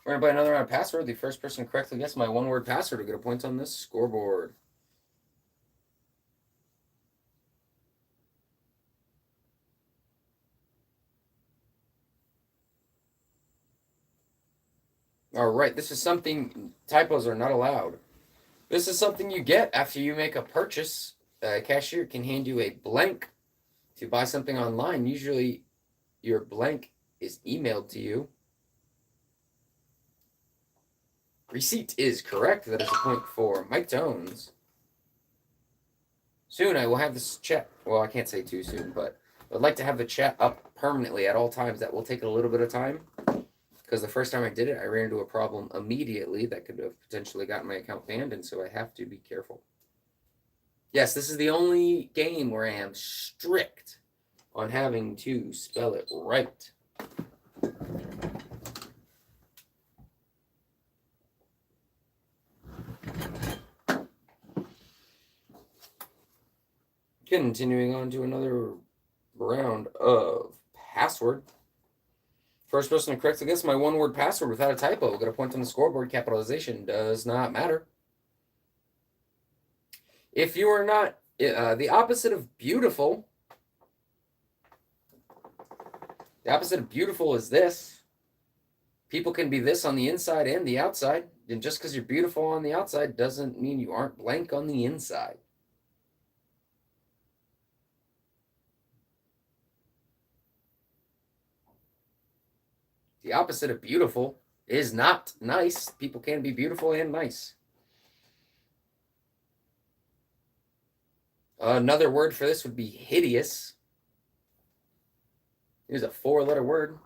We're going to play another round of password. The first person to correctly guess my one-word password will get a point on this scoreboard. All right, this is something, typos are not allowed. This is something you get after you make a purchase a cashier can hand you a blank to buy something online. Usually your blank is emailed to you. Receipt is correct. That is a point for Mike Jones. Soon I will have this chat. Well, I can't say too soon, but I'd like to have the chat up permanently at all times. That will take a little bit of time, because the first time I did it, I ran into a problem immediately that could have potentially gotten my account banned, and so I have to be careful. Yes, this is the only game where I am strict on having to spell it right. Continuing on to another round of password. First person to correctly guess my one-word password without a typo will get a point on the scoreboard. Capitalization does not matter. If you are not the opposite of beautiful, the opposite of beautiful is this. People can be this on the inside and the outside. And just because you're beautiful on the outside doesn't mean you aren't blank on the inside. The opposite of beautiful is not nice. People can be beautiful and nice. Another word for this would be hideous. Here's a 4-letter word.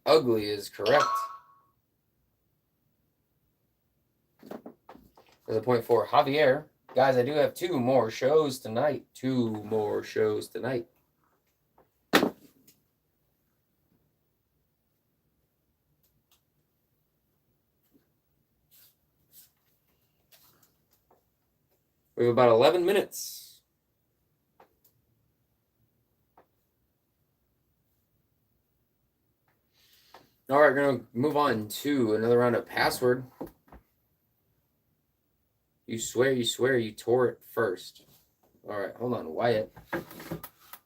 Ugly is correct. There's a point for Javier. Guys, I do have 2 more shows tonight. 2 more shows tonight. We have about 11 minutes. All right, we're going to move on to another round of password. You swear you tore it first. All right, hold on, Wyatt.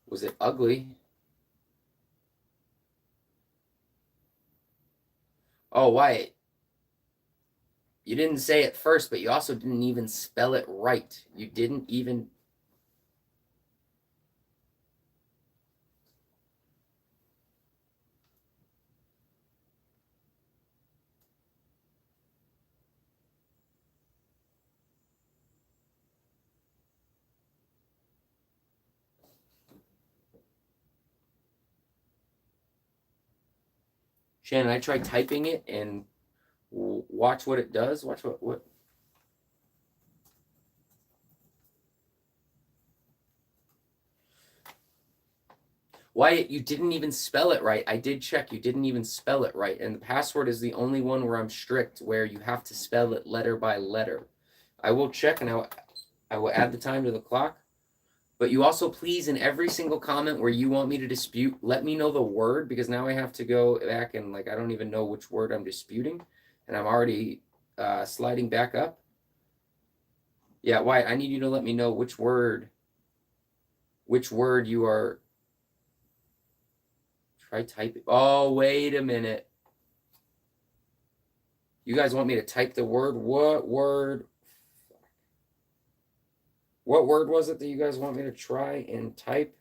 Was it ugly? Oh, Wyatt. You didn't say it first, but you also didn't even spell it right. You didn't even... Shannon, I tried typing it and watch what it does. Watch what... Wyatt, you didn't even spell it right. I did check. You didn't even spell it right. And the password is the only one where I'm strict, where you have to spell it letter by letter. I will check, and I will add the time to the clock. But you also, please, in every single comment where you want me to dispute, let me know the word, because now I have to go back and, I don't even know which word I'm disputing. And I'm already sliding back up. Yeah, Wyatt, I need you to let me know which word you are... Try typing. Oh, wait a minute. You guys want me to type the word? What word? What word was it that you guys want me to try and type?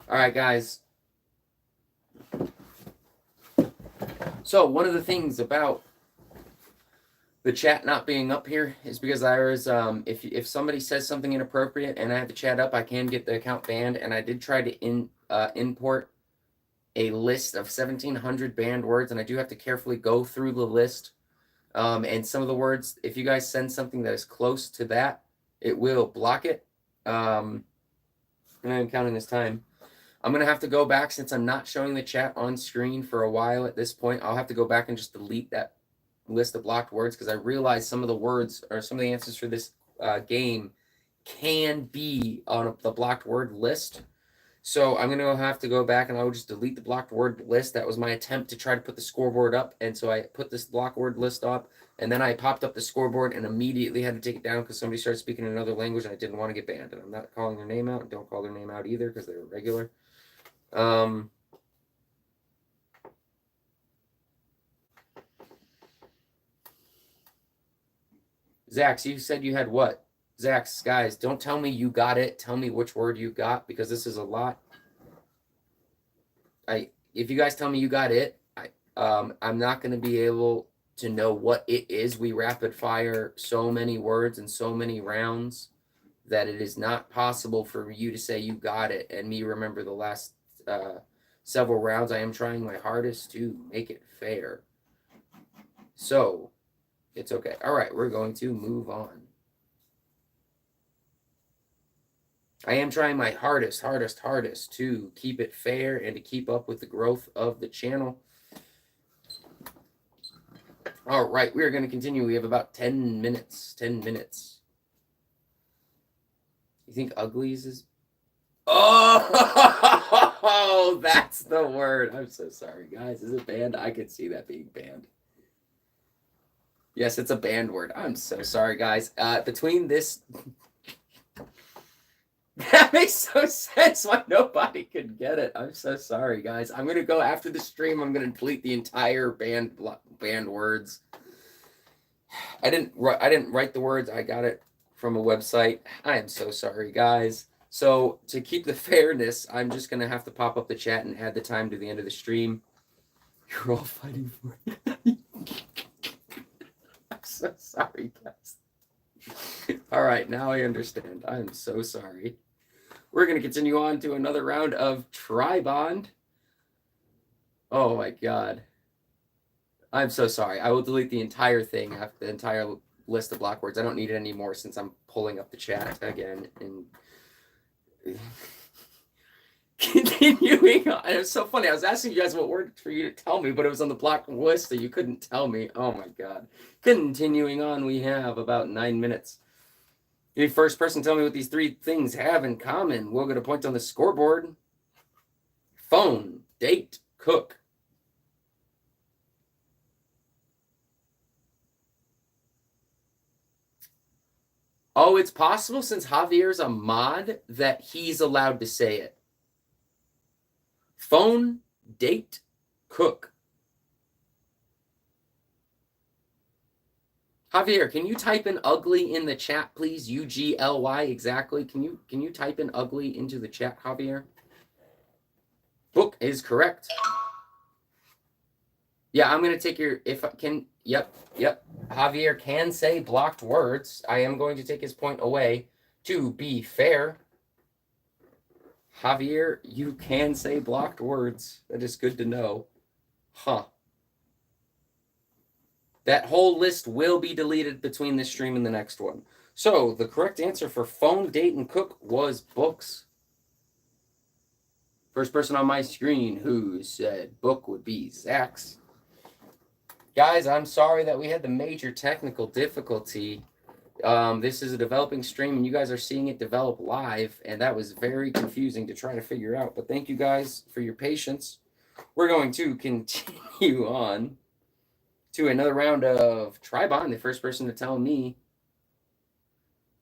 All right, guys. So one of the things about the chat not being up here is because I was, if somebody says something inappropriate and I have the chat up, I can get the account banned. And I did try to import a list of 1,700 banned words, and I do have to carefully go through the list. And some of the words, if you guys send something that is close to that, it will block it. And I'm counting this time. I'm going to have to go back, since I'm not showing the chat on screen for a while at this point. I'll have to go back and just delete that list of blocked words, because I realize some of the words or some of the answers for this game can be on the blocked word list. So I'm going to have to go back and I will just delete the blocked word list. That was my attempt to try to put the scoreboard up. And so I put this blocked word list up, and then I popped up the scoreboard and immediately had to take it down because somebody started speaking another language and I didn't want to get banned. And I'm not calling their name out. Don't call their name out either because they're regular. Zax, you said you had what? Zax, guys, don't tell me you got it. Tell me which word you got because this is a lot. If you guys tell me you got it, I'm not going to be able to know what it is. We rapid fire so many words and so many rounds that it is not possible for you to say you got it and me remember the last several rounds. I am trying my hardest to make it fair. So it's okay. All right, we're going to move on. I am trying my hardest to keep it fair and to keep up with the growth of the channel. All right, we are going to continue. We have about 10 minutes. 10 minutes. You think uglies is... Oh, that's the word. I'm so sorry, guys. Is it banned? I could see that being banned. Yes, it's a banned word. I'm so sorry, guys. Between this... That makes no sense why nobody could get it. I'm so sorry, guys. I'm going to go after the stream. I'm going to delete the entire banned words. I didn't write the words. I got it from a website. I am so sorry, guys. So to keep the fairness, I'm just going to have to pop up the chat and add the time to the end of the stream. You're all fighting for it. I'm so sorry, guys. All right, now I understand. I'm so sorry. We're going to continue on to another round of Tribond. Oh my God. I'm so sorry. I will delete the entire thing, the entire list of block words. I don't need it anymore since I'm pulling up the chat again and continuing on. It was so funny. I was asking you guys what word for you to tell me, but it was on the blocked list, so you couldn't tell me. Oh my God. Continuing on, we have about 9 minutes. The first person to tell me what these three things have in common will get a point on the scoreboard. Phone, date, cook. Oh, it's possible since Javier's a mod that he's allowed to say it. Phone, date, cook. Javier, can you type in ugly in the chat, please? UGLY, exactly. Can you type in ugly into the chat, Javier? Book is correct. Yeah, I'm going to take your, if I can, yep. Javier can say blocked words. I am going to take his point away. To be fair, Javier, you can say blocked words. That is good to know. Huh. That whole list will be deleted between this stream and the next one. So the correct answer for phone, date, and cook was books. First person on my screen who said book would be Zax. Guys, I'm sorry that we had the major technical difficulty. This is a developing stream, and you guys are seeing it develop live, and that was very confusing to try to figure out. But thank you guys for your patience. We're going to continue on to another round of Tribond. The first person to tell me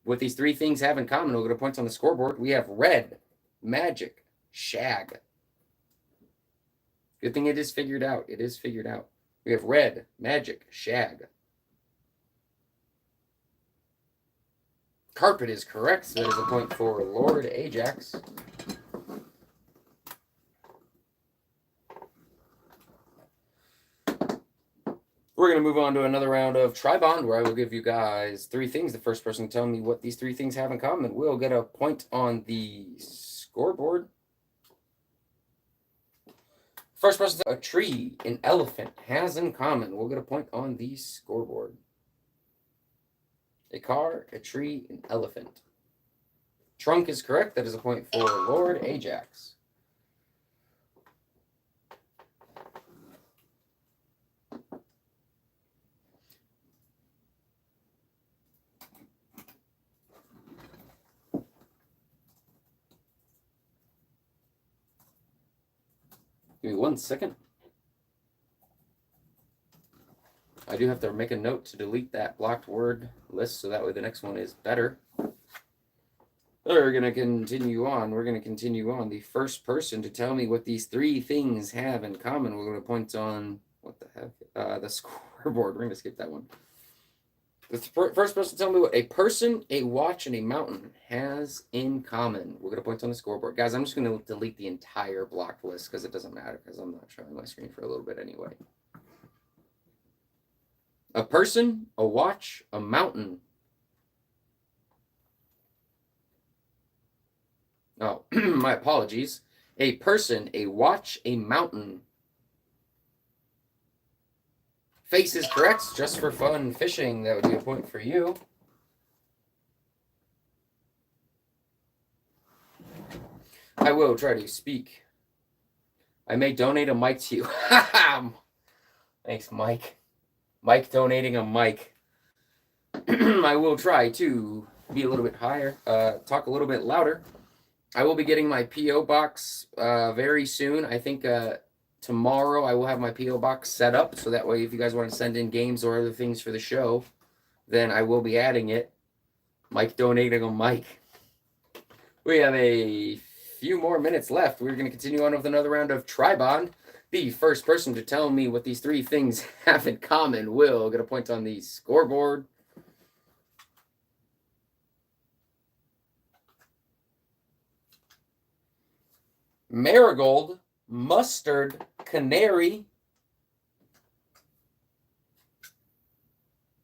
what these three things have in common will get a point on the scoreboard. We have red, magic, shag. Good thing it is figured out. It is figured out. We have red, magic, shag. Carpet is correct, so that is a point for Lord Ajax. We're going to move on to another round of Tribond, where I will give you guys three things. The first person to tell me what these three things have in common will get a point on the scoreboard. First person to a tree, an elephant has in common. We'll get a point on the scoreboard. A car, a tree, an elephant. Trunk is correct. That is a point for Lord Ajax. Give me 1 second. I do have to make a note to delete that blocked word list so that way the next one is better. We're going to continue on. We're going to continue on. The first person to tell me what these 3 things have in common, we're going to point on, what the heck? The scoreboard. We're going to skip that one. The first person to tell me what a person, a watch, and a mountain has in common. We're going to point on the scoreboard. Guys, I'm just going to delete the entire blocked list because it doesn't matter because I'm not showing my screen for a little bit anyway. A person, a watch, a mountain. Oh, my apologies. A person, a watch, a mountain. Face is correct, just for fun fishing. That would be a point for you. I will try to speak. I may donate a mic to you. Thanks, Mike. Mike donating a mic. I will try to be a little bit higher, talk a little bit louder. I will be getting my P.O. box very soon. I think tomorrow I will have my P.O. box set up, so that way if you guys want to send in games or other things for the show, then I will be adding it. Mike donating a mic. We have a few more minutes left. We're going to continue on with another round of Tribond. The first person to tell me what these 3 things have in common will get a point on the scoreboard. Marigold, mustard, canary.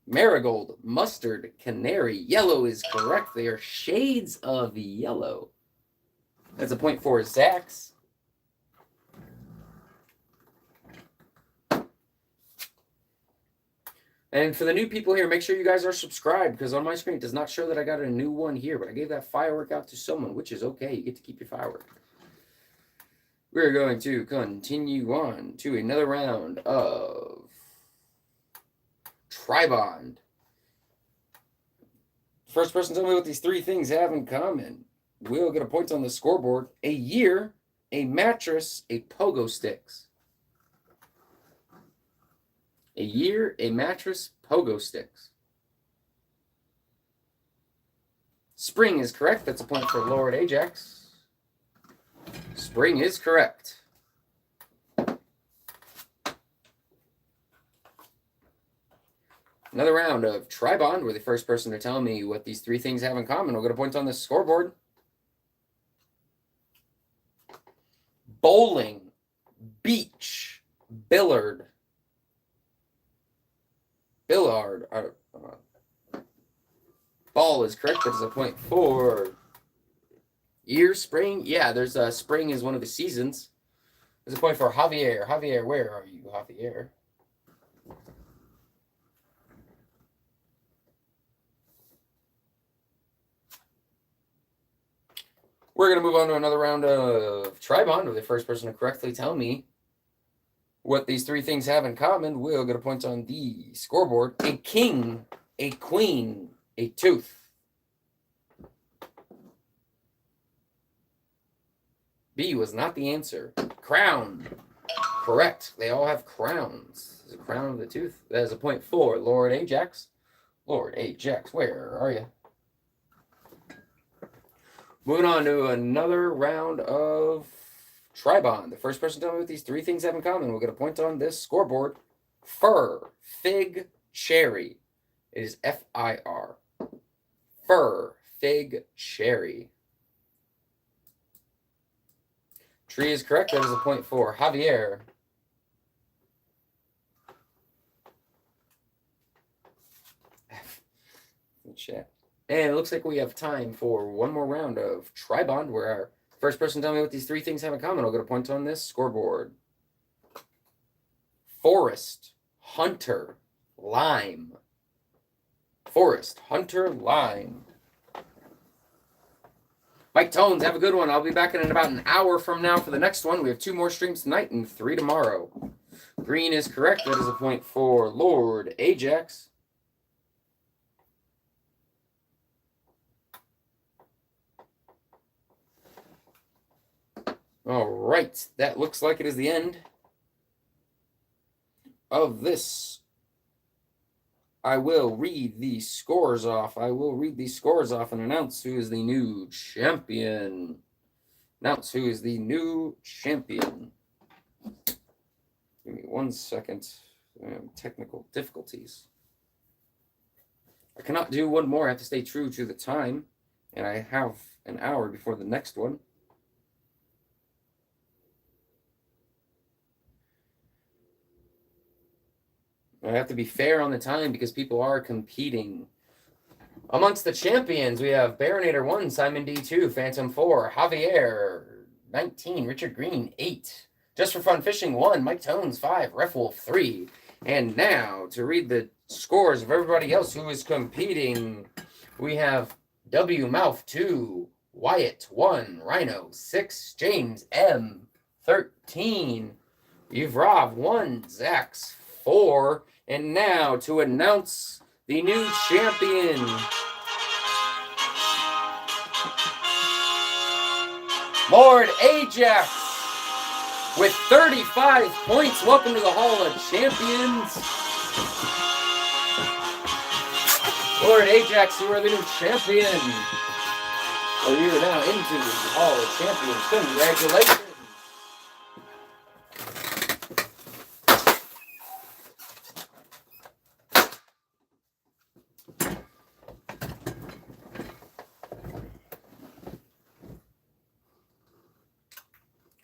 Marigold, mustard, canary. Yellow is correct. They are shades of yellow. That's a point for Zax. And for the new people here, make sure you guys are subscribed because on my screen it does not show that I got a new one here, but I gave that firework out to someone, which is okay. You get to keep your firework. We're going to continue on to another round of Tribond. First person to tell me what these 3 things have in common will get a point on the scoreboard. A year, a mattress, a pogo sticks. A year, a mattress, pogo sticks. Spring is correct. That's a point for Lord Ajax. Spring is correct. Another round of Tribond, where the first person to tell me what these 3 things have in common will get a point on the scoreboard. Bowling, beach, billard. Billard. Ball is correct. That is a point for year, spring. Yeah, there's spring is one of the seasons. There's a point for Javier. Javier, where are you, Javier? We're going to move on to another round of Tribond, where the first person to correctly tell me what these 3 things have in common will get a point on the scoreboard. A king, a queen, a tooth. B was not the answer. Crown. Correct. They all have crowns. There's a crown of the tooth. That is a point for Lord Ajax. Lord Ajax, where are you? Moving on to another round of Tribond. The first person to tell me what these 3 things have in common will get a point on this scoreboard. Fir, fig, cherry. It is F-I-R. Fir, fig, cherry. Tree is correct. That is a point for Javier. Chat. And it looks like we have time for one more round of Tribond, where our first person to tell me what these 3 things have in common will get a point on this scoreboard. Forest, hunter, lime. Forest, hunter, lime. Mike Tones, have a good one. I'll be back in about an hour from now for the next one. We have 2 more streams tonight and 3 tomorrow. Green is correct. That is a point for Lord Ajax. All right, that looks like it is the end of this. I will read the scores off. And announce who is the new champion. Give me 1 second. Technical difficulties. I cannot do one more. I have to stay true to the time. And I have an hour before the next one. I have to be fair on the time because people are competing. Amongst the champions, we have Baronator 1, Simon D 2, Phantom 4, Javier 19, Richard Green 8, Just for Fun Fishing 1, Mike Tones 5, Ref Wolf 3. And now, to read the scores of everybody else who is competing, we have W Mouth 2, Wyatt 1, Rhino 6, James M 13, Yuvrov 1, Zax 4. And now, to announce the new champion, Lord Ajax, with 35 points. Welcome to the Hall of Champions. Lord Ajax, you are the new champion. Well, you are now into the Hall of Champions. Congratulations.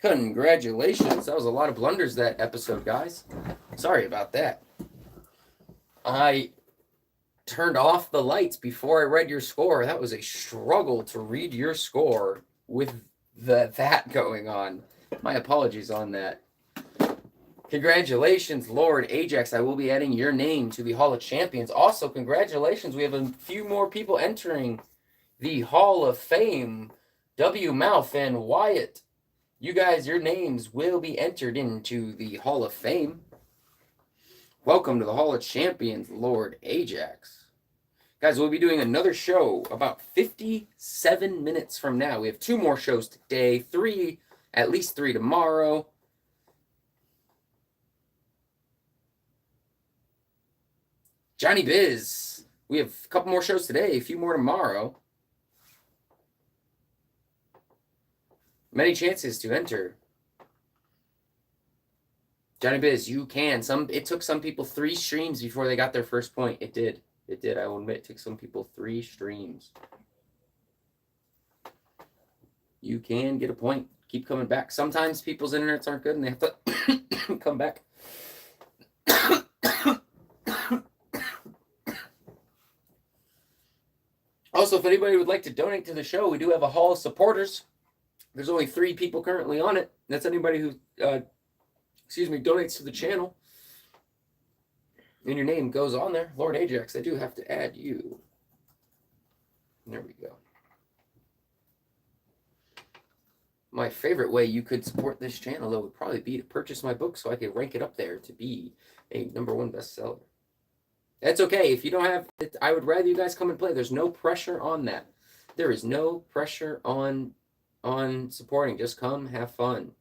Congratulations. That was a lot of blunders that episode, guys. Sorry about that. I turned off the lights before I read your score. That was a struggle to read your score with that going on. My apologies on that. Congratulations, Lord Ajax. I will be adding your name to the Hall of Champions. Also, congratulations. We have a few more people entering the Hall of Fame. W Mouth and Wyatt. You guys, your names will be entered into the Hall of Fame. Welcome to the Hall of Champions, Lord Ajax. Guys, we'll be doing another show about 57 minutes from now. We have 2 more shows today, at least 3 tomorrow. Johnny Biz, we have a couple more shows today, a few more tomorrow. Many chances to enter. Johnny Biz, you can. It took some people 3 streams before they got their first point. It did. I will admit, it took some people 3 streams. You can get a point. Keep coming back. Sometimes people's internets aren't good and they have to come back. Also, if anybody would like to donate to the show, we do have a Hall of Supporters. There's only 3 people currently on it. That's anybody who, donates to the channel. And your name goes on there. Lord Ajax, I do have to add you. There we go. My favorite way you could support this channel, though, would probably be to purchase my book so I could rank it up there to be a #1 bestseller. That's okay. If you don't have it, I would rather you guys come and play. There's no pressure on that. There is no pressure on supporting. Just come, have fun.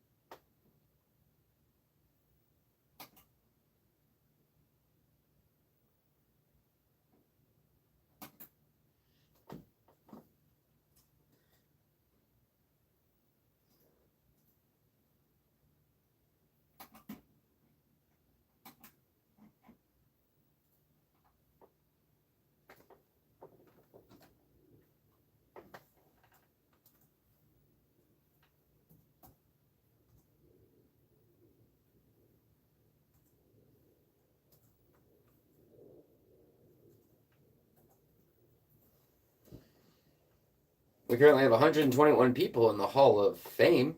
We currently have 121 people in the Hall of Fame.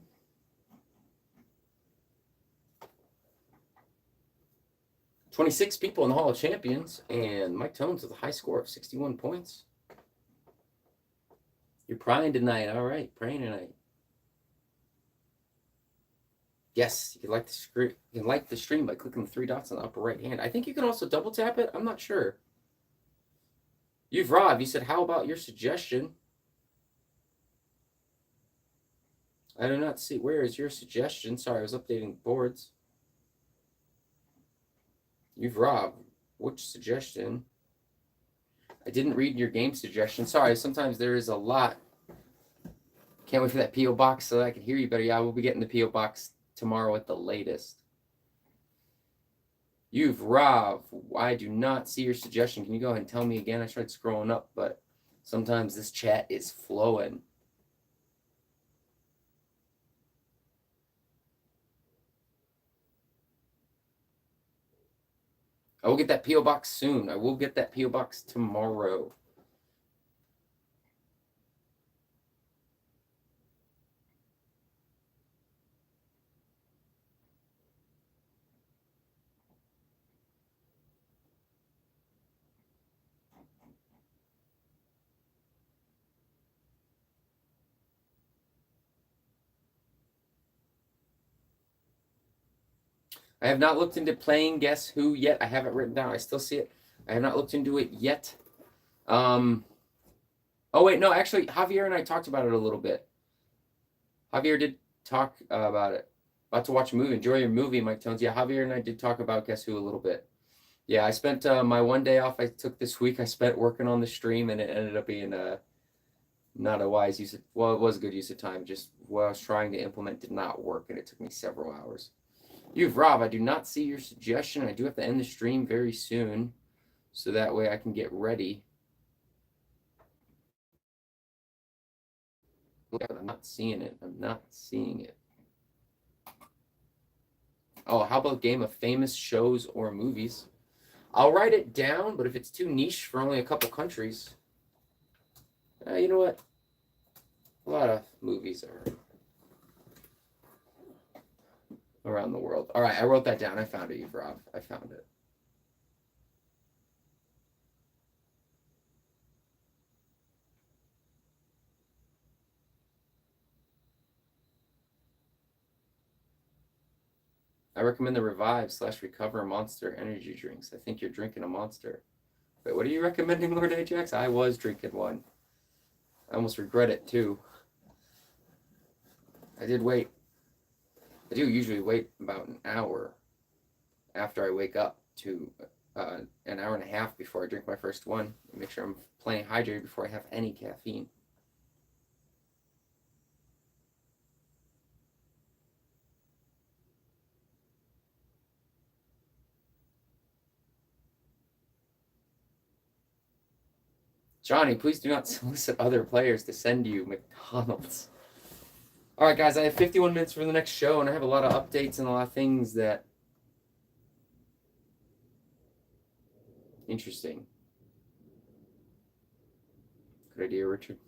'26 people in the Hall of Champions, and Mike Tones with a high score of 61 points. You're praying tonight. All right, praying tonight. Yes, you can like the stream by clicking the 3 dots on the upper right hand. I think you can also double tap it. I'm not sure. You've Rob. You said, how about your suggestion? I do not see. Where is your suggestion? Sorry, I was updating boards. You've robbed. Which suggestion? I didn't read your game suggestion. Sorry, sometimes there is a lot. Can't wait for that P.O. box so that I can hear you better. Yeah, we'll be getting the P.O. box tomorrow at the latest. You've robbed. I do not see your suggestion. Can you go ahead and tell me again? I tried scrolling up, but sometimes this chat is flowing. I will get that P.O. box soon. I will get that P.O. box tomorrow. I have not looked into playing Guess Who yet. I have it written down. I still see it. I have not looked into it yet. Oh, wait. No, actually, Javier and I talked about it a little bit. Javier did talk about it. About to watch a movie. Enjoy your movie, Mike Tones. Yeah, Javier and I did talk about Guess Who a little bit. Yeah, I spent my one day off I took this week. I spent working on the stream, and it ended up being not a wise use of, well, it was a good use of time. Just what I was trying to implement did not work, and it took me several hours. You've Rob, I do not see your suggestion. I do have to end the stream very soon, so that way I can get ready. I'm not seeing it. I'm not seeing it. Oh, how about game of famous shows or movies? I'll write it down, but if it's too niche for only a couple countries, you know what? A lot of movies are around the world. All right, I wrote that down. I found it, Rob. I found it. I recommend the Revive/Recover Monster energy drinks. I think you're drinking a Monster. Wait, what are you recommending, Lord Ajax? I was drinking one. I almost regret it, too. I did wait. I do usually wait about an hour after I wake up to an hour and a half before I drink my first one. Make sure I'm plenty hydrated before I have any caffeine. Johnny, please do not solicit other players to send you McDonald's. All right, guys, I have 51 minutes for the next show, and I have a lot of updates and a lot of things that... Interesting. Good idea, Richard.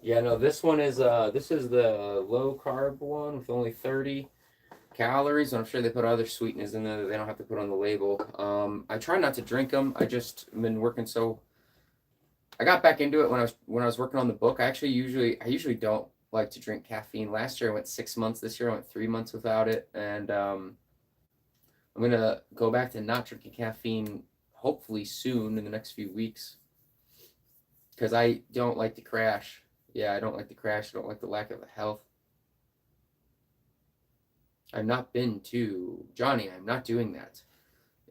Yeah, no, this one is this is the low carb one with only 30 calories. I'm sure they put other sweeteners in there that they don't have to put on the label. I try not to drink them. I just been working so. I got back into it when I was working on the book. I usually don't like to drink caffeine. Last year I went 6 months. This year I went 3 months without it, and I'm gonna go back to not drinking caffeine hopefully soon in the next few weeks because I don't like to crash. Yeah, I don't like the crash. I don't like the lack of health. I've not been to Johnny. I'm not doing that.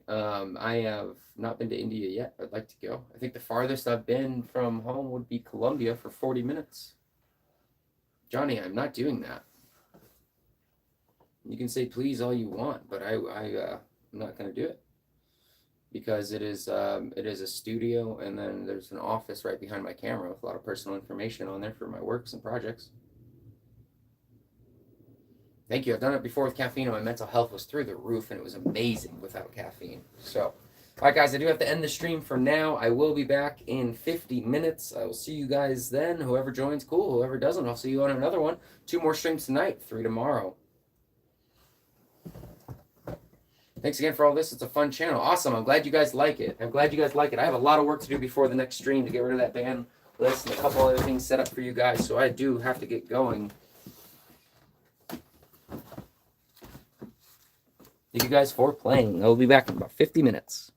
I have not been to India yet. I'd like to go. I think the farthest I've been from home would be Colombia for 40 minutes. Johnny, I'm not doing that. You can say please all you want, but I'm not going to do it because it is a studio, and then there's an office right behind my camera with a lot of personal information on there for my works and projects. Thank you. I've done it before with caffeine, and my mental health was through the roof, and it was amazing without caffeine. So, all right, guys, I do have to end the stream for now. I will be back in 50 minutes. I will see you guys then. Whoever joins, cool. Whoever doesn't, I'll see you on another one. 2 more streams tonight, 3 tomorrow. Thanks again for all this. It's a fun channel. Awesome. I'm glad you guys like it. I have a lot of work to do before the next stream to get rid of that ban list and a couple other things set up for you guys. So I do have to get going. Thank you guys for playing. I'll be back in about 50 minutes.